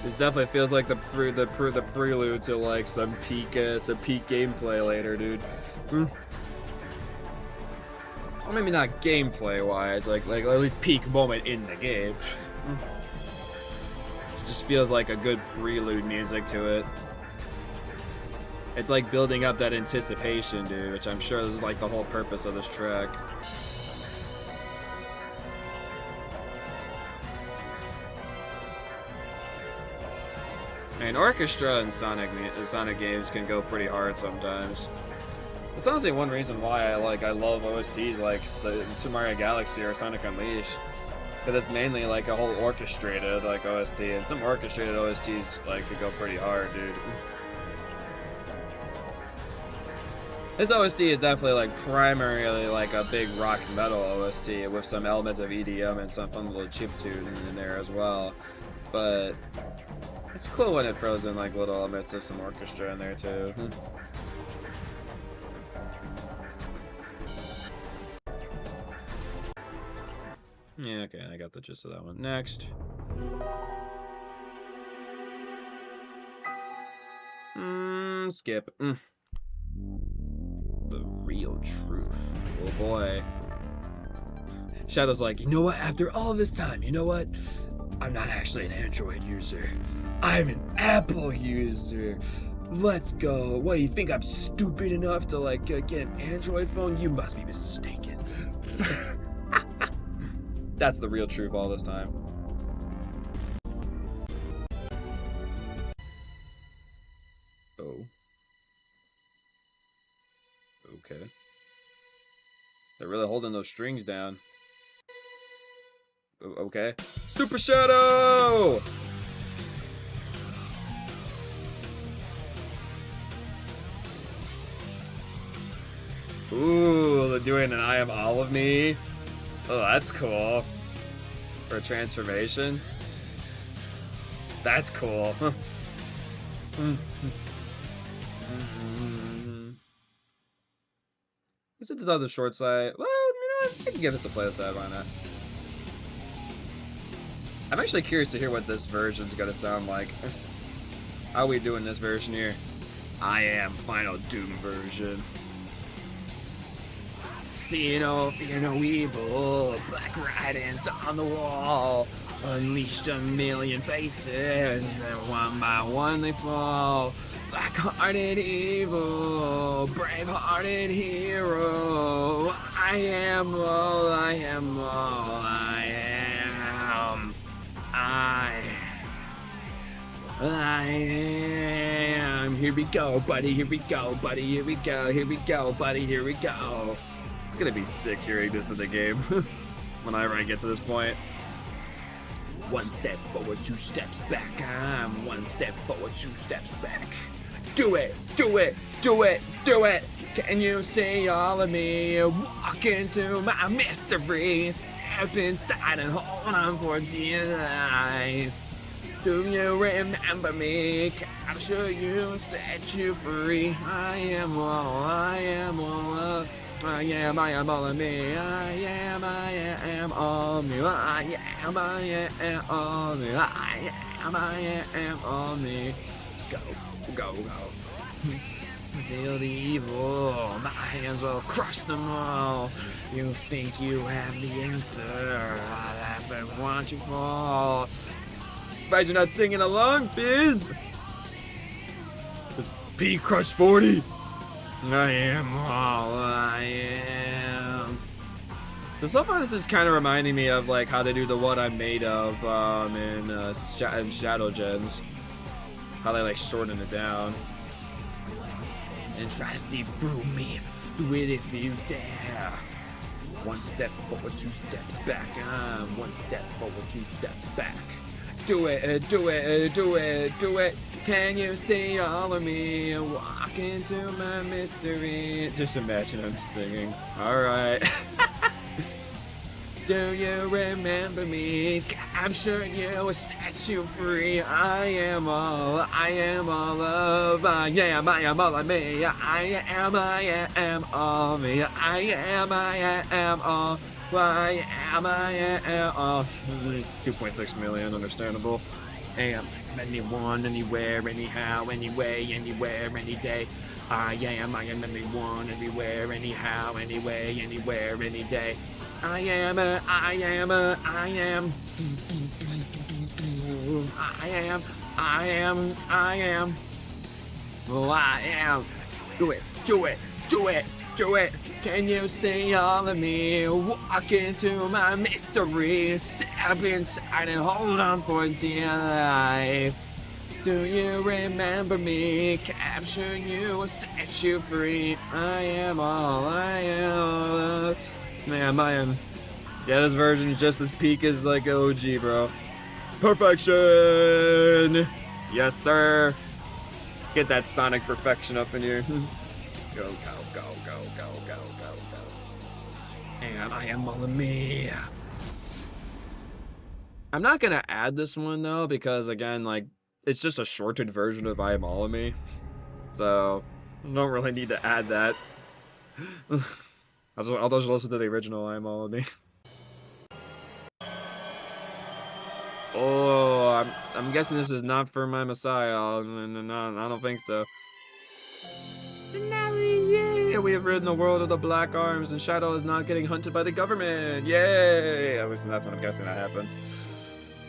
This definitely feels like the prelude to like some peak gameplay later, dude. Or maybe not gameplay wise, like at least peak moment in the game. Just feels like a good prelude music to it. It's like building up that anticipation, dude, which I'm sure this is like the whole purpose of this track. I mean, orchestra and Sonic games can go pretty hard sometimes. It's honestly one reason why I love OSTs like Super Mario Galaxy or Sonic Unleashed. Because it's mainly like a whole orchestrated like OST, and some orchestrated OSTs like could go pretty hard, dude. This OST is definitely like primarily like a big rock metal OST with some elements of EDM and some fun little chiptune in there as well. But it's cool when it throws in like little elements of some orchestra in there too. Yeah, okay, I got the gist of that one. Next. Skip. The real truth. Oh boy. Shadow's like, you know what? After all this time, you know what? I'm not actually an Android user. I'm an Apple user. Let's go. What, you think I'm stupid enough to like get an Android phone? You must be mistaken. That's the real truth all this time. Oh. Okay. They're really holding those strings down. Okay. Super Shadow! Ooh, they're doing an I Am All of Me. Oh, that's cool. For a transformation. That's cool. Is it on the short side? Well, you know what? I can give this a play side, why not? I'm actually curious to hear what this version's gonna sound like. How are we doing this version here? I am Final Doom version. See no, fear no evil, black writings on the wall, unleashed a million faces, and one by one they fall. Black-hearted evil, brave-hearted hero, I am all, I am all, I am. I am here we go, buddy, here we go, buddy, here we go, here we go, buddy, here we go. It's gonna be sick hearing this in the game whenever I get to this point. One step forward, two steps back. I'm one step forward, two steps back. Do it, do it, do it, do it. Can you see all of me? Walk into my mystery. Step inside and hold on for dear life. Do you remember me? Capture you, set you free. I am all I am all of me. I am all me. I am all me. I am all me. Go, go, go. Feel the evil, might as well crush them all. You think you have the answer, I'll have to watch you fall. Surprised you're not singing along, Biz. This P Crush 40. I am all I am. So far this is kind of reminding me of like how they do the What I'm Made Of in Shadow Gens. How they like shorten it down. And try to see through me. Do it if you dare. One step forward, two steps back. I'm one step forward, two steps back. Do it, do it, do it, do it. Can you see all of me? Walk into my mystery. Just imagine I'm singing. Alright. Do you remember me? I'm sure you will set you free. I am all of, I am all of me. I am all me. I am all. I am all. 2.6 million, understandable. Am anyone, anywhere, anyhow, anyway, anywhere, any day. I am anyone, everywhere, anyhow, anyway, anywhere, any day. I am, I am, I am. I am, I am, I am. Oh, I am. Do it, do it, do it, do it. Can you see all of me? Walk into my mystery. Step inside and hold on for dear life. Do you remember me? Capture you, set you free. I am all I am. Man, I am. Yeah, this version is just as peak as like OG, bro. Perfection! Yes, sir. Get that sonic perfection up in here. Go, go, go, go, go, go, go, go. And I am all of me. I'm not gonna add this one though, because again, like, it's just a shortened version of I Am All of Me. So, I don't really need to add that. I'll just listen to the original I Am All of Me. Oh, I'm guessing this is not for my Messiah. No, I don't think so. Finale, yay! We have ridden the world of the Black Arms, and Shadow is not getting hunted by the government. Yay! At least that's what I'm guessing that happens.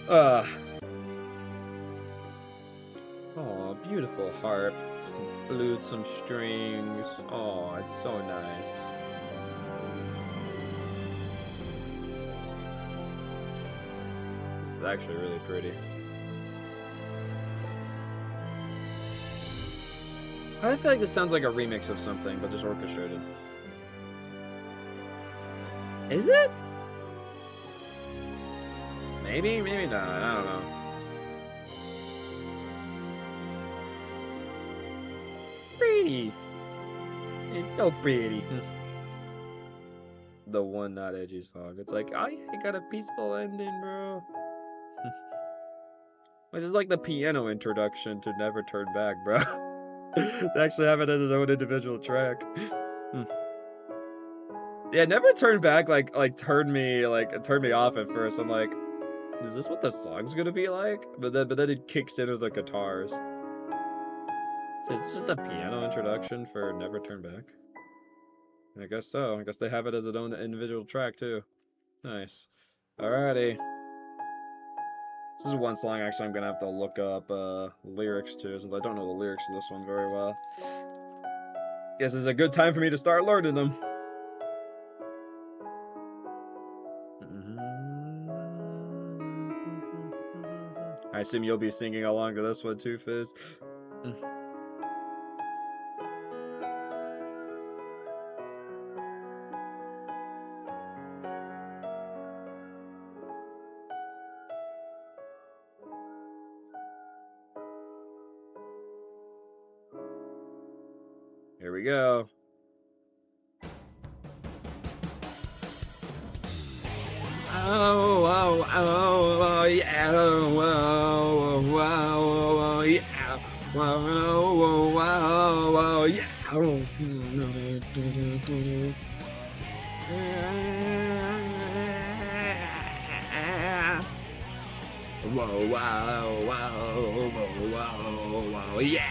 Oh, beautiful harp. Some flute, some strings. Oh, it's so nice. This is actually really pretty. I feel like this sounds like a remix of something, but just orchestrated. Is it? Maybe, maybe not. I don't know. Pretty. It's so pretty. The one not edgy song. It's like, oh yeah, you got a peaceful ending, bro. Which is like the piano introduction to Never Turn Back, bro. To actually have it as its own individual track. Yeah, Never Turn Back like turned me off at first. I'm like, is this what the song's gonna be like? But then it kicks in with the guitars. So it's just a piano introduction for Never Turn Back. I guess so. I guess they have it as its own individual track too. Nice. Alrighty. This is one song actually I'm gonna have to look up lyrics to, since I don't know the lyrics to this one very well. Guess it's a good time for me to start learning them. I assume you'll be singing along to this one too, Fizz. Here we go. Oh, oh, oh, oh, yeah, oh, oh, oh, oh, yeah, oh, oh, oh, oh, yeah. Whoa, wow, wow, whoa, wow, wow, yeah.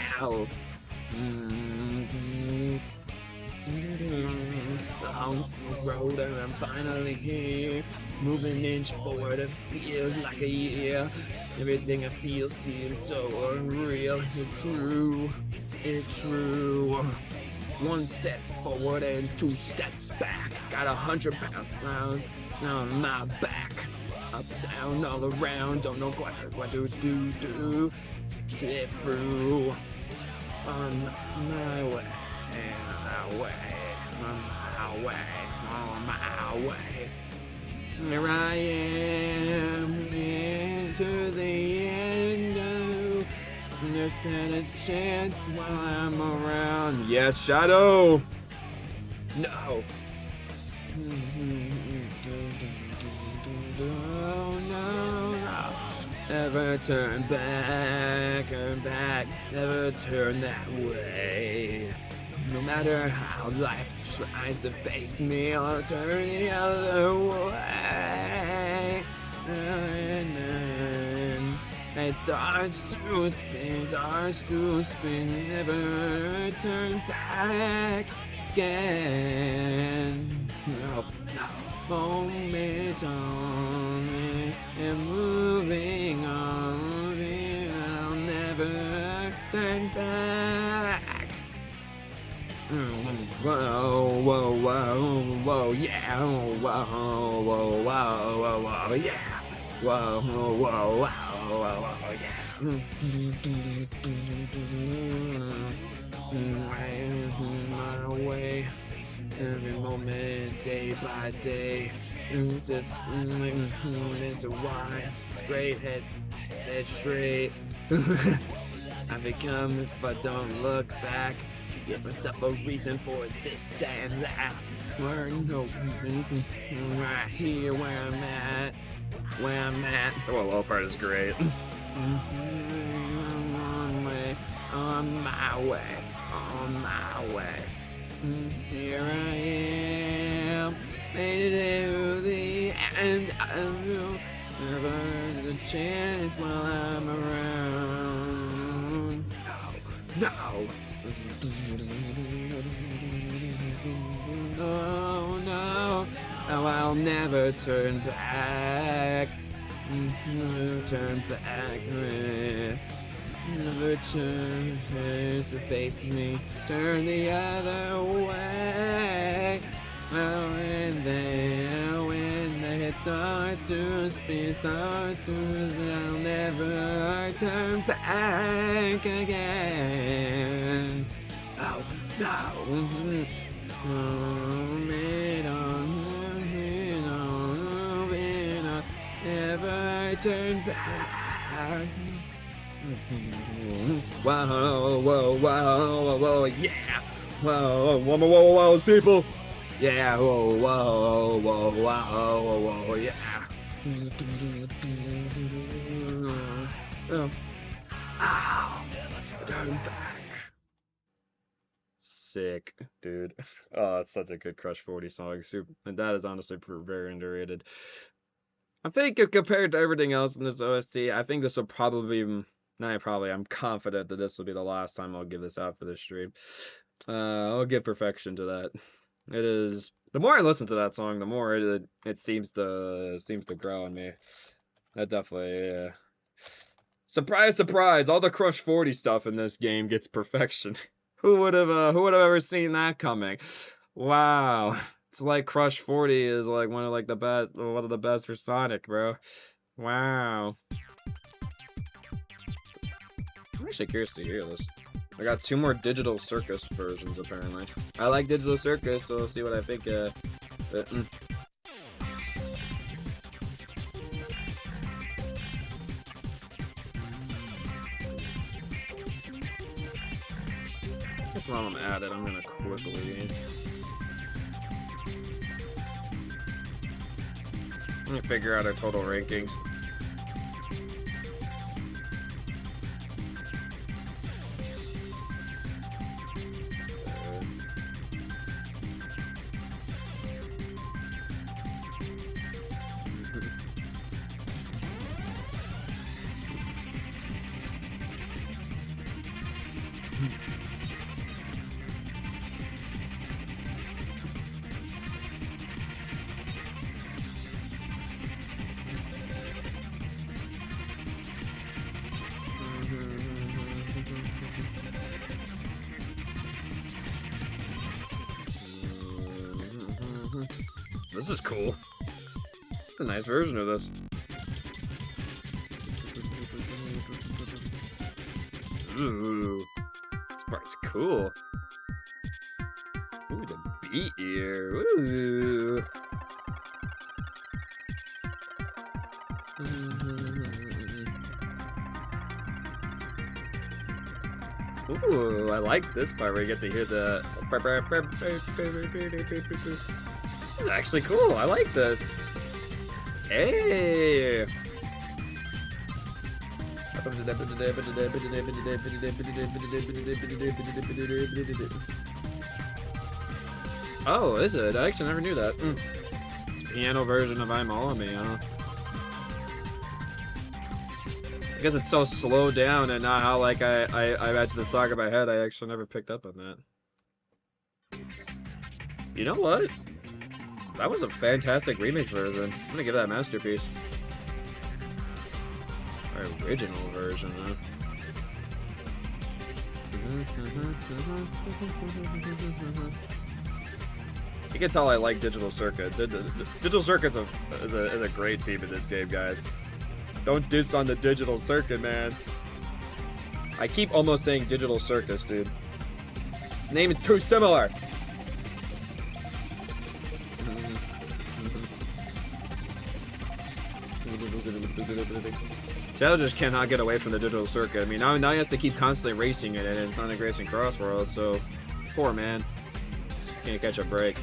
On the road and I'm finally here. Moving an inch forward, it feels like a year. Everything I feel seems so unreal. It's true, it's true. One step forward and 2 steps back. Got 100 pounds on my back. Up, down, all around, don't know quite what to do. Slip through on my way, on my way. Here I am, into the end of, just had a chance while I'm around. Yes, Shadow! No! Oh, no. Never turn back, never turn that way. No matter how life tries to face me, I'll turn the other way. And then it starts to spin, never turn back again. No. Moment on and moving on, I'll never turn back. Whoa, whoa, whoa, whoa, yeah, whoa, whoa, whoa, whoa, whoa, yeah, whoa, whoa, whoa, whoa, yeah. My way. Every moment, day by day, just it's a wide, straight head straight. I become if I don't look back. Give myself a reason for this and that. Learn no right here where I'm at. The low part is great. On my way. Here I am, made it to the end. Never a chance while I'm around. No. Oh no, oh, I'll never turn back. Never turn back. Never turn to face me, turn the other way. Well, and then when the head starts to spin, I'll never turn back again. Oh, no. Turn on, never turn back. Whoa, whoa, whoa, whoa, yeah. Whoa, whoa, whoa, whoa, whoa, people. Yeah, whoa, whoa, whoa, whoa, whoa, yeah. Oh. Ow. Turn back. Sick, dude. Oh, it's such a good Crush 40 song. And that is honestly very underrated. I think compared to everything else in this OST, I think this will probably be... I'm confident that this will be the last time I'll give this out for this stream. I'll give perfection to that. It is... The more I listen to that song, the more it seems to grow on me. That definitely... Surprise, surprise! All the Crush 40 stuff in this game gets perfection. Who would have ever seen that coming? Wow. It's like Crush 40 is like one of the best for Sonic, bro. Wow. I'm actually curious to hear this. I got 2 more Digital Circus versions, apparently. I like Digital Circus, so we'll see what I think. Just while I'm at it, I'm gonna quickly. Let me figure out our total rankings. This is cool. It's a nice version of this. Ooh, this part's cool. Ooh, the beat here. Ooh. Ooh, I like this part where you get to hear the. This is actually cool. I like this. Hey. Oh, is it? I actually never knew that. It's a piano version of I'm All of Me, huh? I guess it's so slowed down and not how like I imagine the song in my head. I actually never picked up on that. You know what? That was a fantastic remix version. I'm gonna give that a masterpiece. Original version, huh? You can tell I like Digital Circuit. Digital Circuit's is a great theme in this game, guys. Don't diss on the Digital Circuit, man. I keep almost saying Digital Circus, dude. Name is too similar. Shadow just cannot get away from the Digital Circuit. I mean, now he has to keep constantly racing it in Sonic Racing Crossworld, so poor man. Can't catch a break.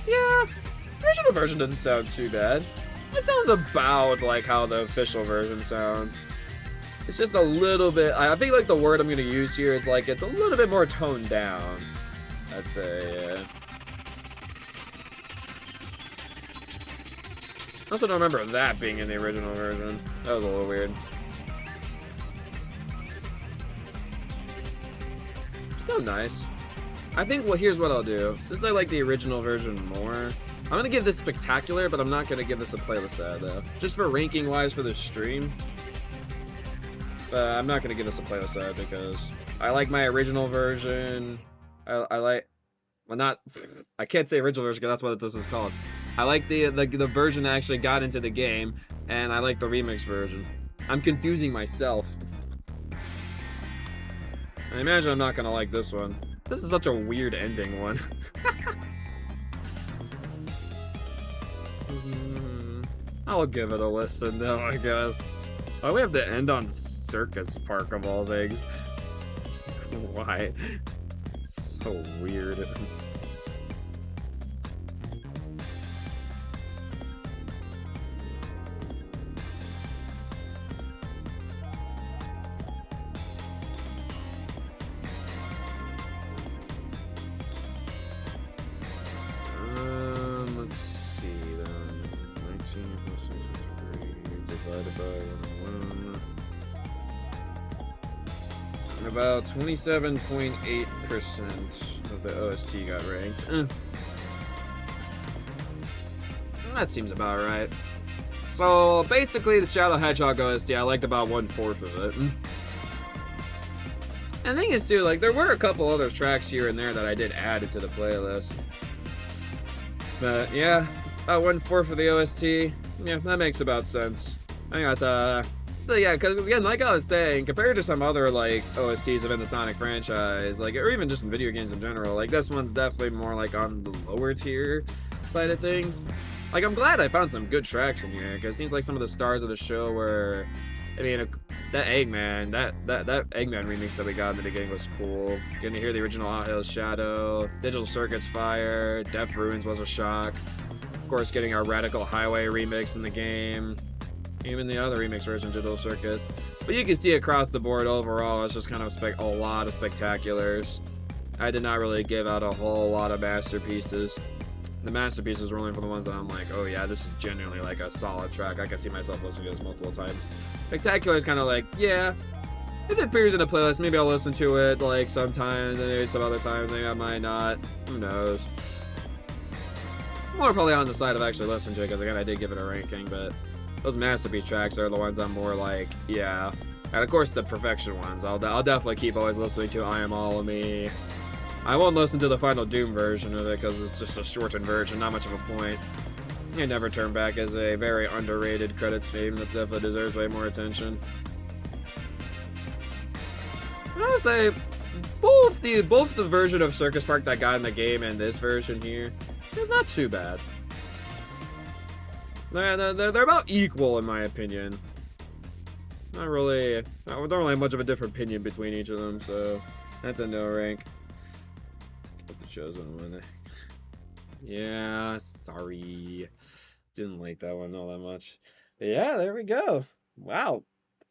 Yeah, the original version doesn't sound too bad. It sounds about like how the official version sounds. It's just a little bit, I think like the word I'm going to use here is like it's a little bit more toned down, I'd say, yeah. I also don't remember that being in the original version. That was a little weird. Still nice. I think, well, here's what I'll do. Since I like the original version more, I'm going to give this Spectacular, but I'm not going to give this a playlist ad, though. Just for ranking-wise for the stream. I'm not going to give this a playlist ad because I like my original version. I like... Well, not... I can't say original version because that's what this is called. I like the version that actually got into the game, and I like the remix version. I'm confusing myself. I imagine I'm not going to like this one. This is such a weird ending one. I'll give it a listen though, I guess. Why we have to end on Circus Park of all things? Why? It's so weird. Let's see then. 19 plus 6 is 3 divided by 1. About 27.8% of the OST got ranked. That seems about right. So basically, the Shadow Hedgehog OST, I liked about 1/4 of it. And the thing is too, like there were a couple other tracks here and there that I did add into the playlist. But yeah, about 1/4 of the OST. Yeah, that makes about sense. I think that's So yeah, because again, like I was saying, compared to some other like OSTs within the Sonic franchise, like or even just in video games in general, like this one's definitely more like on the lower tier side of things. Like I'm glad I found some good tracks in here because it seems like some of the stars of the show were, I mean, that Eggman, that Eggman remix that we got in the beginning was cool. Getting to hear the original Out Hills Shadow, Digital Circuit's Fire, Death Ruins was a shock. Of course, getting our Radical Highway remix in the game. Even the other remix version, Digital Circus. But you can see across the board overall, it's just kind of a lot of spectaculars. I did not really give out a whole lot of masterpieces. The masterpieces were only for the ones that I'm like, oh yeah, this is genuinely like a solid track. I can see myself listening to this multiple times. Spectacular is kind of like, yeah, if it appears in a playlist, maybe I'll listen to it like sometimes, and maybe some other times, maybe I might not. Who knows? More probably on the side of actually listening to it, because again, I did give it a ranking, but those masterpiece tracks are the ones I'm more like, yeah. And of course, the perfection ones, I'll definitely keep always listening to I Am All of Me. I won't listen to the final Doom version of it because it's just a shortened version, not much of a point. It Never Turn Back is a very underrated credits theme that definitely deserves way more attention. I would say both the version of Circus Park that got in the game and this version here is not too bad. They're about equal in my opinion. I don't really have much of a different opinion between each of them, so that's a no rank. Hope the chosen one. Yeah, sorry. Didn't like that one all that much. But yeah, there we go. Wow.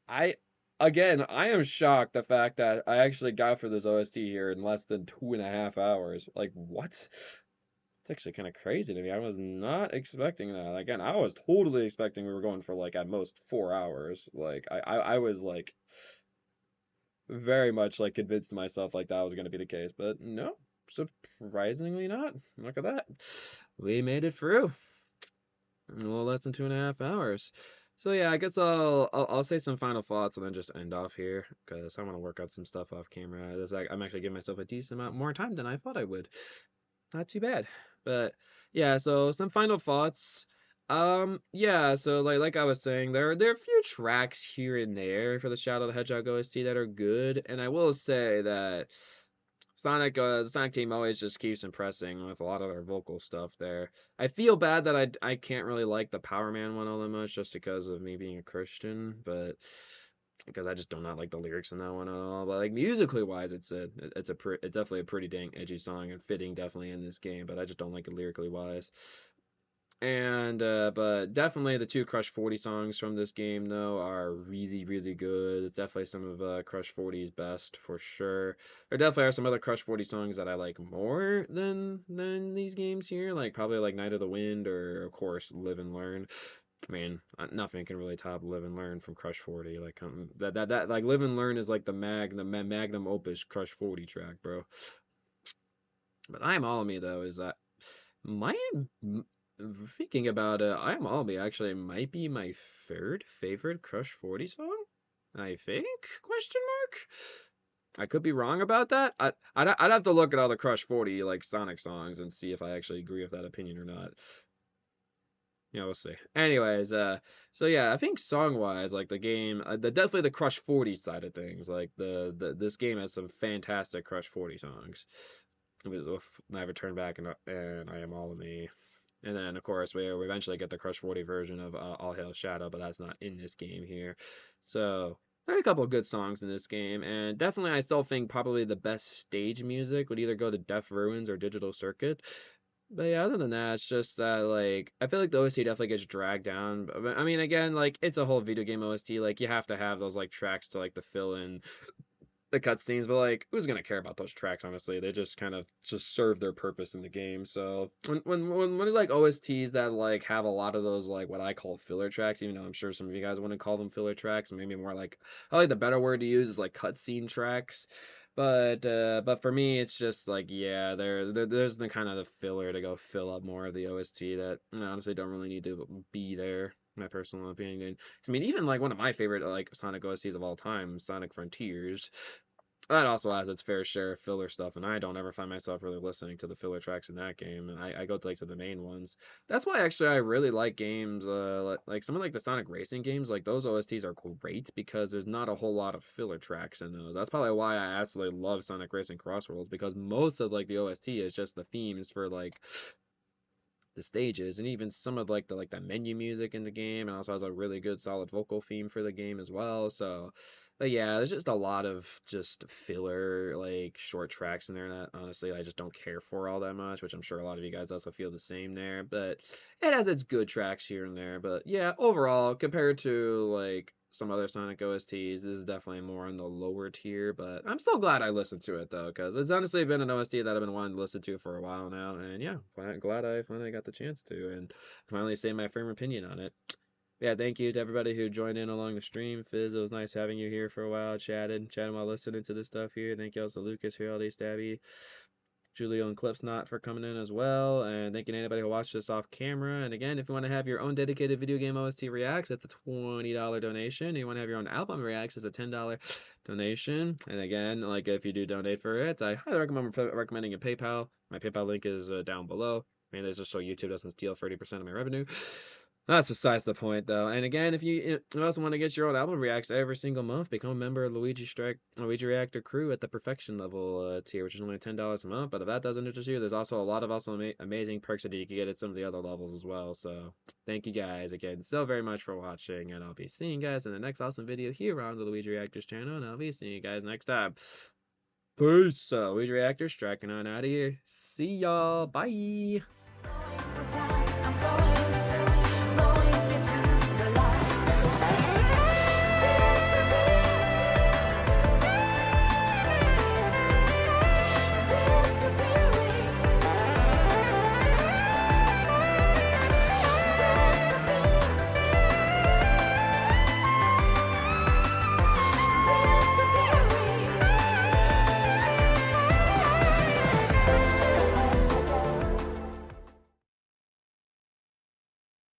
I I am shocked the fact that I actually got for this OST here in less than 2.5 hours. Like, what? It's actually kind of crazy to me. I was not expecting that. Again, I was totally expecting we were going for like at most 4 hours. Like, I was like very much like convinced to myself like that was going to be the case, but no, surprisingly not. Look at that. We made it through. A little less than 2.5 hours. So yeah, I guess I'll say some final thoughts and then just end off here because I want to work out some stuff off camera. I'm actually giving myself a decent amount more time than I thought I would. Not too bad. But yeah, so some final thoughts. Yeah, so like I was saying, there are a few tracks here and there for the Shadow the Hedgehog OST that are good, and I will say that the Sonic team always just keeps impressing with a lot of their vocal stuff there. I feel bad that I can't really like the Power Man one all that much just because of me being a Christian, but because I just do not like the lyrics in that one at all. But like musically wise, it's definitely a pretty dang edgy song and fitting definitely in this game. But I just don't like it lyrically wise. And but definitely the two Crush 40 songs from this game though are really good. It's definitely some of Crush 40's best for sure. There definitely are some other Crush 40 songs that I like more than these games here, like probably like Night of the Wind or of course Live and Learn. I mean, nothing can really top Live and Learn from Crush 40. Like that like Live and Learn is like the magnum opus Crush 40 track, bro. But I Am All of Me though is that my thinking about it, I Am All of Me actually might be my third favorite Crush 40 song. I think? Question mark. I could be wrong about that. I'd have to look at all the Crush 40 like Sonic songs and see if I actually agree with that opinion or not. Yeah, we'll see. Anyways, so yeah, I think song-wise, like the game, definitely the Crush 40 side of things, like this game has some fantastic Crush 40 songs. It was Never Turn Back and I Am All of Me. And then, of course, we eventually get the Crush 40 version of All Hail Shadow, but that's not in this game here. So, there are a couple of good songs in this game, and definitely I still think probably the best stage music would either go to Death Ruins or Digital Circuit. But yeah, other than that, it's just that like I feel like the OST definitely gets dragged down. But I mean, again, like it's a whole video game OST. Like you have to have those like tracks to like to fill in the cutscenes. But like, who's gonna care about those tracks? Honestly, they just kind of just serve their purpose in the game. So when there's like OSTs that like have a lot of those like what I call filler tracks, even though I'm sure some of you guys wouldn't call them filler tracks, maybe more like I like the better word to use is like cutscene tracks. But for me, it's just like yeah, there's the kind of the filler to go fill up more of the OST that honestly don't really need to be there. My personal opinion. I mean, even like one of my favorite like Sonic OSTs of all time, Sonic Frontiers. that also has its fair share of filler stuff, and I don't ever find myself really listening to the filler tracks in that game. I go to like to the main ones. That's why actually I really like games like some of like the Sonic Racing games, like those OSTs are great because there's not a whole lot of filler tracks in those. That's probably why I absolutely love Sonic Racing Crossworlds because most of like the OST is just the themes for like the stages and even some of like the menu music in the game and also has a really good solid vocal theme for the game as well. So but yeah, there's just a lot of just filler like short tracks in there that honestly I just don't care for all that much, which I'm sure a lot of you guys also feel the same there. But it has its good tracks here and there. But yeah, overall, compared to like some other Sonic OSTs, this is definitely more on the lower tier, but I'm still glad I listened to it though, because it's honestly been an OST that I've been wanting to listen to for a while now, and yeah, glad I finally got the chance to, and finally say my firm opinion on it. Yeah, thank you to everybody who joined in along the stream. Fizz, it was nice having you here for a while, chatting while listening to this stuff here. Thank you also Lucas here, all these Stabby. Julio and Clips Not for coming in as well. And thank you to anybody who watched this off camera. And again, if you want to have your own dedicated video game OST reacts, it's a $20 donation. If you want to have your own album reacts, it's a $10 donation. And again, like if you do donate for it, I highly recommend recommending a PayPal. My PayPal link is down below. Mainly just so YouTube doesn't steal 30% of my revenue. That's besides the point, though. And again, if you also want to get your own album reacts every single month, become a member of Luigi Reactor Crew at the Perfection level tier, which is only $10 a month. But if that doesn't interest you, there's also a lot of amazing perks that you can get at some of the other levels as well. So thank you guys again so very much for watching, and I'll be seeing you guys in the next awesome video here on the Luigi Reactors channel, and I'll be seeing you guys next time. Peace. Luigi Reactors striking on out of here. See y'all. Bye.